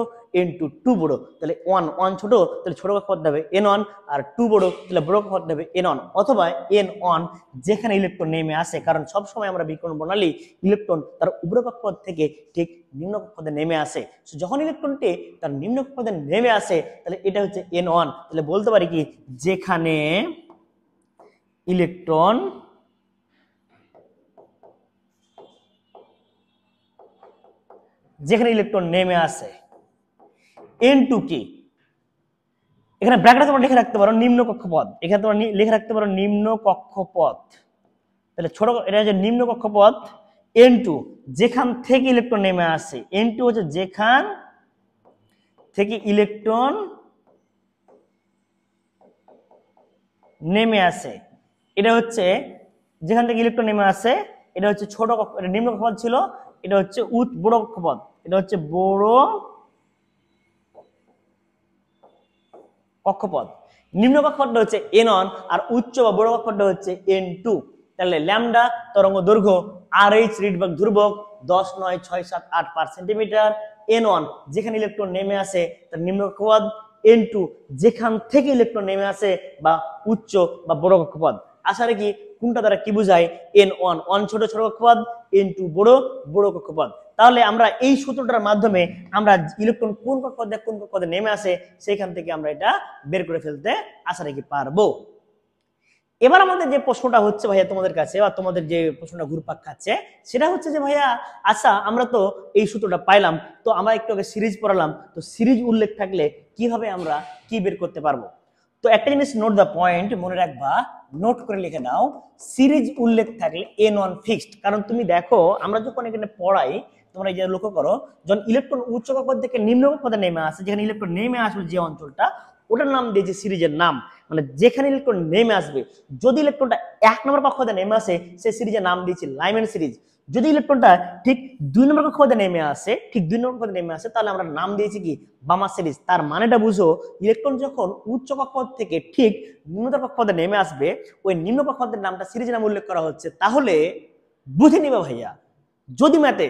n2 2 বড়, তাহলে 1 1 ছোট তাহলে ছোট কক্ষপথ হবে n1 আর 2 বড় তাহলে বড় কক্ষপথ হবে n1, অথবা n1 যেখানে ইলেকট্রন নেমে আসে, কারণ সব সময় আমরা বিকিরণ বর্ণালী ইলেকট্রন তার উপর কক্ষপথ থেকে ঠিক নিম্ন কক্ষপথে নেমে আসে, যখন ইলেকট্রনটি তার নিম্ন কক্ষপথে নেমে আসে তাহলে এটা হচ্ছে n1। তাহলে বলতে পারি কি, যেখানে ইলেকট্রন নেমে আসে n2 কি, এখানে ব্র্যাকেটে তোমরা লিখে রাখতে পারো নিম্ন কক্ষপথ, এখানে তোমরা লিখে রাখতে পারো নিম্ন কক্ষপথ, তাহলে ছোট এটা হচ্ছে নিম্ন কক্ষপথ n2 যেখান থেকে ইলেকট্রন নেমে আসে, n2 হচ্ছে যেখান থেকে ইলেকট্রন নেমে আসে, এটা হচ্ছে যেখান থেকে ইলেকট্রন নেমে আসে, এটা হচ্ছে ছোট এটা নিম্ন কক্ষপথ ছিল, এটা হচ্ছে বড় কক্ষপথ, এটা হচ্ছে বড় কক্ষপথ। নিম্ন কক্ষপথটা হচ্ছে n1 আর উচ্চ বা বড় কক্ষপথটা হচ্ছে n2। তাহলে ল্যামডা তরঙ্গ দৈর্ঘ্য আরএইচ রিডবার্গ ধ্রুবক 10 9 6 7 8 পার সেন্টিমিটার, n1 যেখানে ইলেকট্রন নেমে আসে তার নিম্ন কক্ষপথ, N2 যেখান থেকে ইলেকট্রন নেমে আসে বা উচ্চ বা বড় কক্ষপথ। আসলে কি কোনটা দ্বারা কি বোঝায়? N1 1 ছোট ছোট কক্ষপথ, N2 বড় বড় কক্ষপথ। তাহলে আমরা এই সূত্রটার মাধ্যমে আমরা ইলেকট্রন কোন কক্ষপথে কোন কক্ষপথে নেমে আসে সেখান থেকে আমরা এটা বের করে ফেলতে আশা রাখি পারবো। এবার আমাদের যে প্রশ্নটা হচ্ছে ভাইয়া তোমাদের কাছে, বা তোমাদের যে প্রশ্নটা ঘুরপাক খাচ্ছে সেটা হচ্ছে যে ভাইয়া আচ্ছা আমরা তো এই সূত্রটা পাইলাম, তো আমরা একটু আগে সিরিজ পড়ালাম, তো সিরিজ উল্লেখ থাকলে কিভাবে আমরা কি বের করতে পারবো? তো একটা জিনিস নোট দা পয়েন্ট, মনে রাখবা, নোট করে লিখে নাও, সিরিজ উল্লেখ থাকলে N1 ফিক্সড। কারণ তুমি দেখো আমরা যখন এখানে পড়াই তোমরা এই যে লক্ষ্য করো, যখন ইলেকট্রন উচ্চ কক্ষপথ থেকে নিম্ন কক্ষপথে নেমে আসে, যেখানে ইলেকট্রন নেমে আসবে যে অঞ্চলটা, ওটার নাম দিয়েছে সিরিজের নাম। মানে যেখানে ইলেকট্রন নেমে আসবে, যদি ইলেকট্রনটা 1 নম্বর কক্ষপথে নেমে আসে সেই সিরিজের নাম দিয়েছে লাইম্যান সিরিজ। যদি ইলেকট্রনটা ঠিক 2 নম্বর কক্ষপথে নেমে আসে, ঠিক 2 নম্বর কক্ষপথে নেমে আসে, তাহলে আমরা নাম দিয়েছি কি বামার সিরিজ। তার মানেটা বুঝো, ইলেকট্রন যখন উচ্চ কক্ষপথ থেকে ঠিক নিম্নতর কক্ষপথে নেমে আসবে, ওই নিম্ন কক্ষপথের নামটা সিরিজের নাম উল্লেখ করা হচ্ছে। তাহলে বুঝে নিবা ভাইয়া, যদি ম্যাথে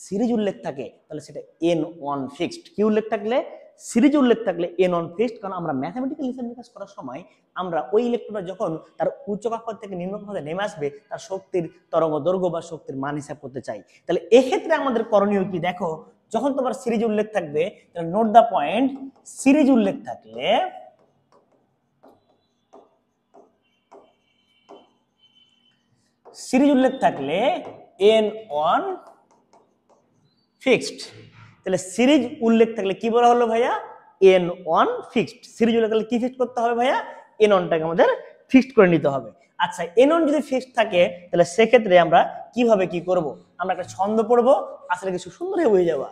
সিরিজ উল্লেখ থাকে তাহলে সেটা N1 ফিক্সড। কি উল্লেখ থাকলে? সিরিজ উল্লেখ থাকলে N1 ফিক্সড। কারণ আমরা ম্যাথমেটিক্যাল হিসাব নিকাশ করার সময় আমরা ওই ইলেকট্রনটা যখন তার উচ্চ কক্ষপথ থেকে নিম্ন কক্ষপথে নেমে আসবে তার শক্তির তরঙ্গ দৈর্ঘ্য বা শক্তির মান হিসাব করতে চাই। তাহলে এক্ষেত্রে আমাদের করণীয় কি? দেখো, যখন তোমার সিরিজ উল্লেখ থাকবে তাহলে নোট দা পয়েন্ট, সিরিজ উল্লেখ থাকলে N1 ফিক্সড। তাহলে সিরিজ উল্লেখ থাকলে কি বলা হলো ভাইয়া? N1 fixed. সিরিজ উল্লেখ থাকলে কি ফিক্সড করতে হবে ভাইয়া? N1 টাকে আমাদের ফিক্সড করে নিতে হবে। আচ্ছা, N1 যদি ফিক্সড থাকে তাহলে সেক্ষেত্রে আমরা কিভাবে কি করব? আমরা একটা ছন্দ পড়বো, আসলে কিছু সুন্দর হয়ে বুঝে যাওয়া।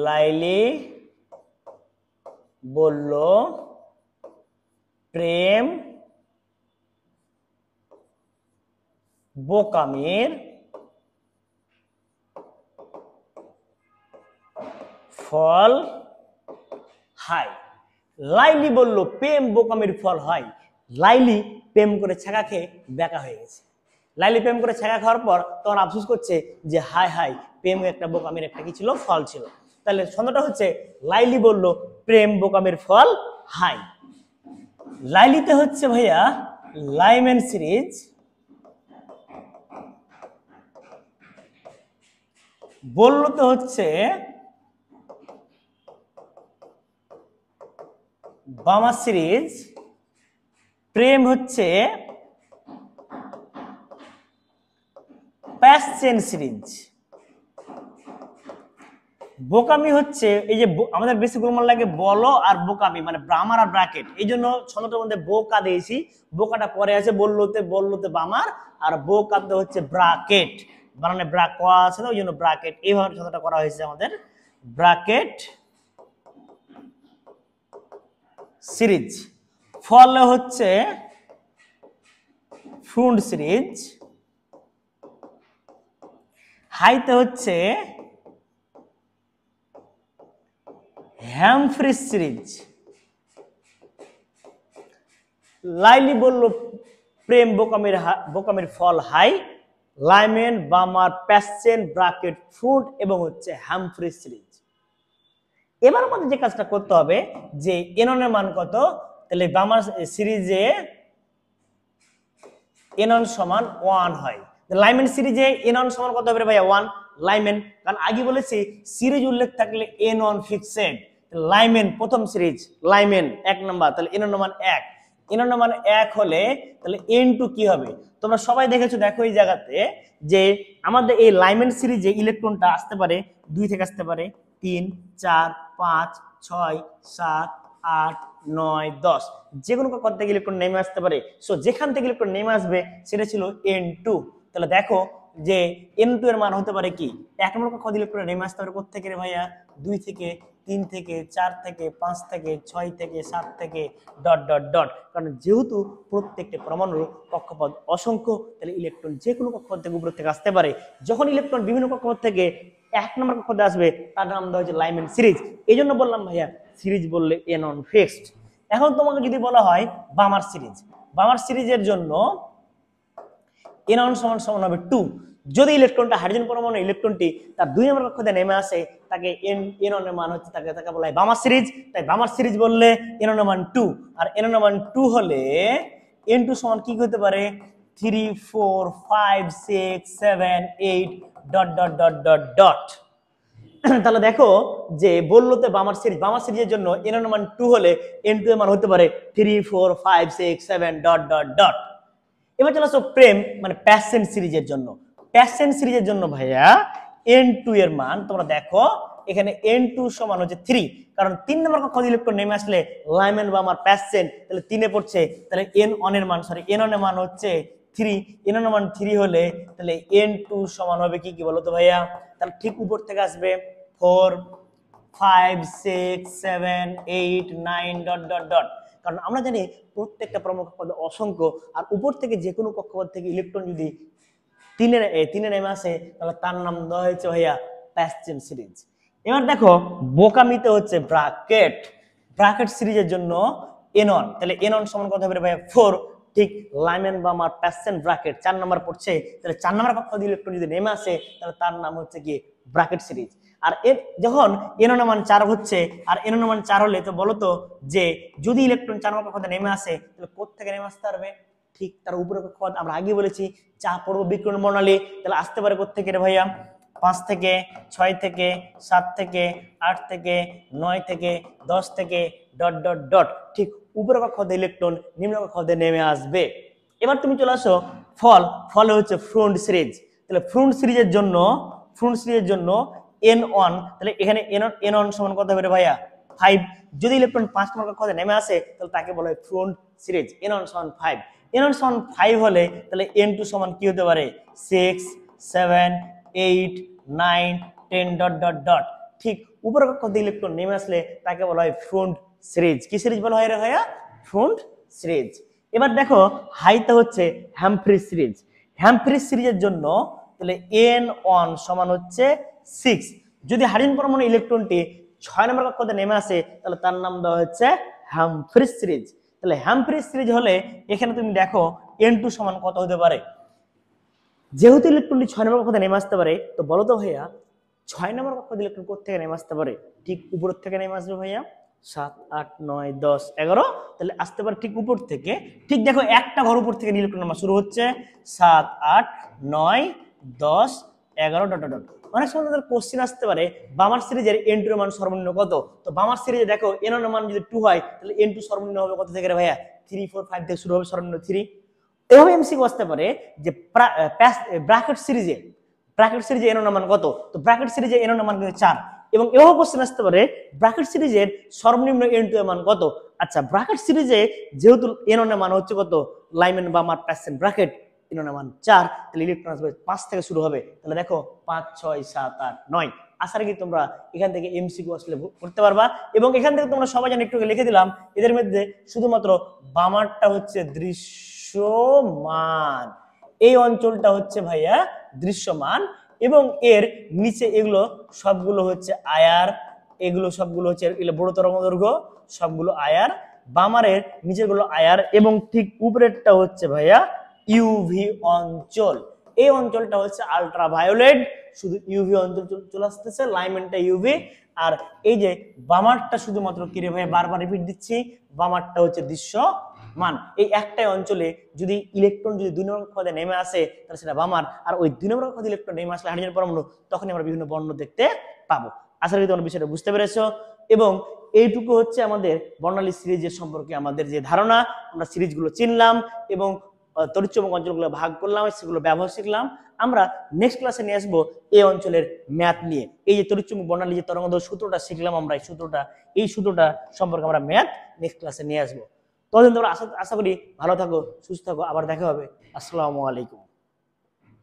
লাইলি বলল প্রেম বোকামির ফল হাই। লাইলি বলল প্রেম বোকামির ফল হয়। লাইলি প্রেম করে ছ্যাঁকা খেয়ে বেকা হয়ে গেছে। লাইলি প্রেম করে ছ্যাঁকা খাওয়ার পর তখন আফসোস করছে যে হাই হাই, প্রেম একটা বোকামির একটা কি ছিল? ফল ছিল। তাহলে ছন্দটা হচ্ছে লাইলি বলল প্রেম বোকামির ফল হাই। লাইলিতে হচ্ছে ভাইয়া লাইম্যান সিরিজ, বললতে হচ্ছে বামা সিরিজ, প্রেম হচ্ছে প্যাসচেন সিরিজ, বোকামি হচ্ছে এই যে আমাদের বেশি গোলমাল লাগে বলো আর বোকামি, মানে ব্রামার আর ব্র্যাকেট। এই জন্য ছন্দটার মধ্যে বোকা দিয়েছি, বোকাটা পরে আছে বললোতে, বললোতে বামার, আর বোকাতে হচ্ছে ব্র্যাকেট, মানে ব্র্যাক আছে না, ওই জন্য ব্র্যাকেট। এইভাবে ছন্দটা করা হয়েছে আমাদের, ব্র্যাকেট সিরিজ। ফলে হচ্ছে ফ্রুন্ট সিরিজ, হাইতে হচ্ছে হ্যামফ্রিস সিরিজ। লাইলি বলল প্রেম বোকামির ফল হাই, লাইম্যান, বামার, প্যাসচেন, ব্র্যাকেট, ফ্রুট এবং হচ্ছে হ্যামফ্রিস সিরিজ। এবার আমাদের যে কাজটা করতে হবে যে N1 এর মান কত, তাহলে বামার সিরিজে N1 সমান 1 হয়। লাইম্যান সিরিজে N1 সমান কত হবে ভাইয়া? 1। লাইম্যান, কারণ আগে বলেছি সিরিজ উল্লেখ থাকলে N1 ফিক্সড। লাইম্যান প্রথম সিরিজ, লাইম্যান 1 নাম্বার, তাহলে N1 মান 1। N1 মান 1 হলে তাহলে N2 কি হবে? তোমরা সবাই দেখেছো, দেখো এই জায়গাতে যে আমাদের এই লাইম্যান সিরিজে ইলেকট্রনটা আসতে পারে 2 থেকে আসতে পারে 3, 4, 5, 6, 7, 8, 9, 10, যে কোনো কক্ষপথ থেকে ইলেকট্রন নেমে আসতে পারে। সো যেখান থেকে ইলেকট্রন নেমে আসবে সেটা ছিল N2। তাহলে দেখো যে N2 এর মান হতে পারে কি? 1 নম্বর কক্ষপথ ইলেকট্রন নেমে আসতে পারে কোথা থেকে রে ভাইয়া? 2 থেকে, 3 থেকে, 4 থেকে, 5 থেকে, 6 থেকে, 7 থেকে, ডট ডট ডট। কারণ যেহেতু প্রত্যেকটা পরমাণুর কক্ষপথ অসংখ্য, তাহলে ইলেকট্রন যে কোনো কক্ষপথ থেকে উপর থেকে আসতে পারে। যখন ইলেকট্রন বিভিন্ন কক্ষপথ থেকে 1 নম্বর কক্ষপথে আসবে তার নাম দেওয়া হচ্ছে লাইম্যান সিরিজ। এই জন্য বললাম ভাইয়া সিরিজ বললে N1 ফিক্সড। এখন তোমাকে যদি বলা হয় বামার সিরিজ, বামার সিরিজের জন্য N1 সমান সমান হবে 2। যদি ইলেকট্রনটা হাইড্রোজেন পরমাণু ইলেকট্রনটি তার 2 নম্বর কক্ষে নেমে আসে তাকে n এর মান হচ্ছে তাকে বলা হয় বামার সিরিজ। তাই বামার সিরিজ বললে n এর মান 2, আর n এর মান 2 হলে n2 সমান কি হতে পারে 3 4 5 6 7 8 dot dot dot dot dot. তাহলে দেখো যে বললোতে বামার সিরিজের জন্য n এর মান 2 হলে n2 এর মান হতে পারে 3 4 5 6 7 ডট ডট ডট। এবার চলে আসো প্রেম মানে প্যাসেন্ট সিরিজের জন্য। প্যাসেন্ট সিরিজের জন্য ভাইয়া n2 এর মান তোমরা দেখো এখানে n2 সমান হচ্ছে 3, কারণ 3 নম্বর কক্ষে ইলেকট্রন নেমে আসলে লাইমেন বা আমার প্যাসেন্ট তাহলে 3 এ পড়ছে, তাহলে n1 এর মান n1 এর মান হচ্ছে 3, n1 এর মান 3 হলে তাহলে n2 সমান হবে কি বলো তো ভাইয়া, তাহলে ঠিক উপর থেকে আসবে 4 5 6 7 8 9 ডট ডট ডট। কারণ আমরা জানি প্রত্যেকটা প্রমুখ কক্ষপথ অসংখ্য, আর উপর থেকে যে কোনো কক্ষপথ থেকে ইলেকট্রন যদি তিনে নেমে আসে তাহলে তার নাম দেওয়া হয়েছে ভাইয়া প্যাসেন্ট সিরিজ। এবার দেখো বোকামিতে হচ্ছে ব্র্যাকেট সিরিজের জন্য n1, তাহলে n1 সমান কত হবে ভাইয়া 4, ঠিক লাইমেন বা আমার প্যাসেন্ট ব্র্যাকেট 4 নাম্বার পড়ছে, তাহলে 4 নাম্বার কক্ষপথ ইলেকট্রন যদি নেমে আসে তাহলে তার নাম হচ্ছে কি ব্র্যাকেট সিরিজ। আর যখন n1 এর মান 4 হচ্ছে আর n1 এর মান 4 হলে তো বলো তো যে যদি ইলেকট্রন 4 নম্বর কক্ষপথে নেমে আসে তাহলে কোথা থেকে নেমে আসতে পারবে, ঠিক তার উপরে কক্ষপথ আমরা আগে বলেছি চাপ পড়ব বিকিরণ বর্ণালী, তাহলে আসতে পারে কোথা থেকে রে ভাইয়া 5 থেকে 6 থেকে 7 থেকে 8 থেকে 9 থেকে 10 থেকে ডট ডট ডট, ঠিক উপরে কক্ষপথে ইলেকট্রন নিম্ন কক্ষপথে নেমে আসবে। এবার তুমি চলে আসো ফলে হচ্ছে ফ্রন্ট সিরিজ। তাহলে ফ্রন্ট সিরিজের জন্য n1, তাহলে এখানে n1 সমান কত হবে রে ভাইয়া 5, যদি ইলেকট্রন 5 নম্বর কক্ষপথে নেমে আসে তাহলে তাকে বলা হয় ফ্রন্ট সিরিজ, n1 সমান 5। n1 সমান 5 হলে তাহলে n2 সমান কি হতে পারে 6 7 8 9 10 ডট ডট ডট, ঠিক উপর কক্ষপথে ইলেকট্রন নেমে আসলে তাকে বলা হয় ফ্রন্ট সিরিজ। কি সিরিজ বলা হয় রে ভাইয়া ফ্রন্ট সিরিজ। এবার দেখো হাইতে হচ্ছে হ্যামফ্রি সিরিজের জন্য তাহলে n1 সমান হচ্ছে 6, যদি হাইড্রোজেন পরমাণু ইলেকট্রনটি 6 নম্বর কক্ষপথে নেমে আসে তাহলে তার নাম দেওয়া হচ্ছে হ্যামফ্রি সিরিজ। তাহলে হ্যামফ্রি সিরিজ হলে এখানে তুমি দেখো n2 সমান কত হতে পারে, যেহেতু ইলেকট্রনটি 6 নম্বর কক্ষপথে নেমে আসতে পারে তো বলো তো ভাইয়া 6 নম্বর কক্ষপথে ইলেকট্রন কোথা থেকে নেমে আসতে পারে, ঠিক উপর থেকে নেমে আসবে ভাইয়া 7 8 9 10 11, তাহলে আসতে পারে ঠিক উপর থেকে। ঠিক দেখো একটা ঘর উপর থেকে ইলেকট্রন নামা শুরু হচ্ছে 7 8 9 10 11 ডট ডট। অনেক সময় তাদের কোশ্চেন আসতে পারে বামার সিরিজের n2 এর মান সর্বনিম্ন কত, তো বামার সিরিজে দেখো n1 এর মান যদি 2 হয় তাহলে n2 সর্বনিম্ন হবে কত থেকে রে ভাইয়া 3 4 5 থেকে শুরু হবে সর্বনিম্ন 3। এভাবে এমসিকিউ আসতে পারে যে ব্র্যাকেট সিরিজে n1 এর মান কত, তো ব্র্যাকেট সিরিজে n1 এর মান কিন্তু 4, এবং এভাবে কোশ্চেন আসতে পারে ব্র্যাকেট সিরিজের সর্বনিম্ন n2 এর মান কত। আচ্ছা ব্র্যাকেট সিরিজে যেহেতু n1 এর মান হচ্ছে কত লাইমেন বা আমার প্যাসেন্ট ব্র্যাকেট n1 এর মান 4, তাহলে ইলেকট্রন আসবে 5 থেকে শুরু হবে, তাহলে দেখো 5 6 7 8 9। আশা রাখি তোমরা এখান থেকে এমসিকিউ আসলে করতে পারবা, এবং এখান থেকে তোমরা সবাই জানি একটু লিখে দিলাম এদের মধ্যে শুধুমাত্র বামারটা হচ্ছে দৃশ্যমান, এই অঞ্চলটা হচ্ছে ভাইয়া দৃশ্যমান, এবং এর নিচে এগুলো সবগুলো হচ্ছে আয়ার, এগুলো সবগুলো হচ্ছে বড় তরঙ্গদৈর্ঘ্য সবগুলো আয়ার, বামারের নিচের গুলো আয়ার, এবং ঠিক উপরেরটা হচ্ছে ভাইয়া ইউভি অঞ্চল। এই অঞ্চলটা হচ্ছে আল্ট্রাভায়োলেট, শুধু ইউভি অঞ্চল চলে আসতেছে, লাইমেনটা ইউভি, আর এই যে বামারটা শুধুমাত্র কি রে ভাইয়া বারবার রিপিট দিচ্ছি বামারটা হচ্ছে দৃশ্যমান। এই একটাই অঞ্চলে যদি ইলেকট্রন যদি 2 নম্বর কক্ষপথে নেমে আসে তাহলে সেটা বামার, আর ওই 2 নম্বর কক্ষপথে ইলেকট্রন নেমে আসলে হাইড্রোজেন পরমাণু তখনই আমরা বিভিন্ন বর্ণ দেখতে পাবো। আশা করি তোমরা বিষয়টা বুঝতে পেরেছো, এবং এইটুকু হচ্ছে আমাদের বর্ণালী সিরিজের সম্পর্কে আমাদের যে ধারণা, আমরা সিরিজগুলো চিনলাম এবং তড়িৎচুম্বক অঞ্চলগুলো ভাগ করলাম, সেগুলো ব্যবহার শিখলাম। আমরা নেক্সট ক্লাসে নিয়ে আসবো এই অঞ্চলের ম্যাথ নিয়ে, এই যে তড়িৎচুম্বক বর্ণালী যে তরঙ্গদৈর্ঘ্য সূত্রটা শিখলাম আমরা, এই সূত্রটা সম্পর্কে আমরা ম্যাথ নেক্সট ক্লাসে নিয়ে আসবো। ততদিন তোমরা আশা করি ভালো থাকো, সুস্থ থাকো, আবার দেখা হবে। আসসালামু আলাইকুম।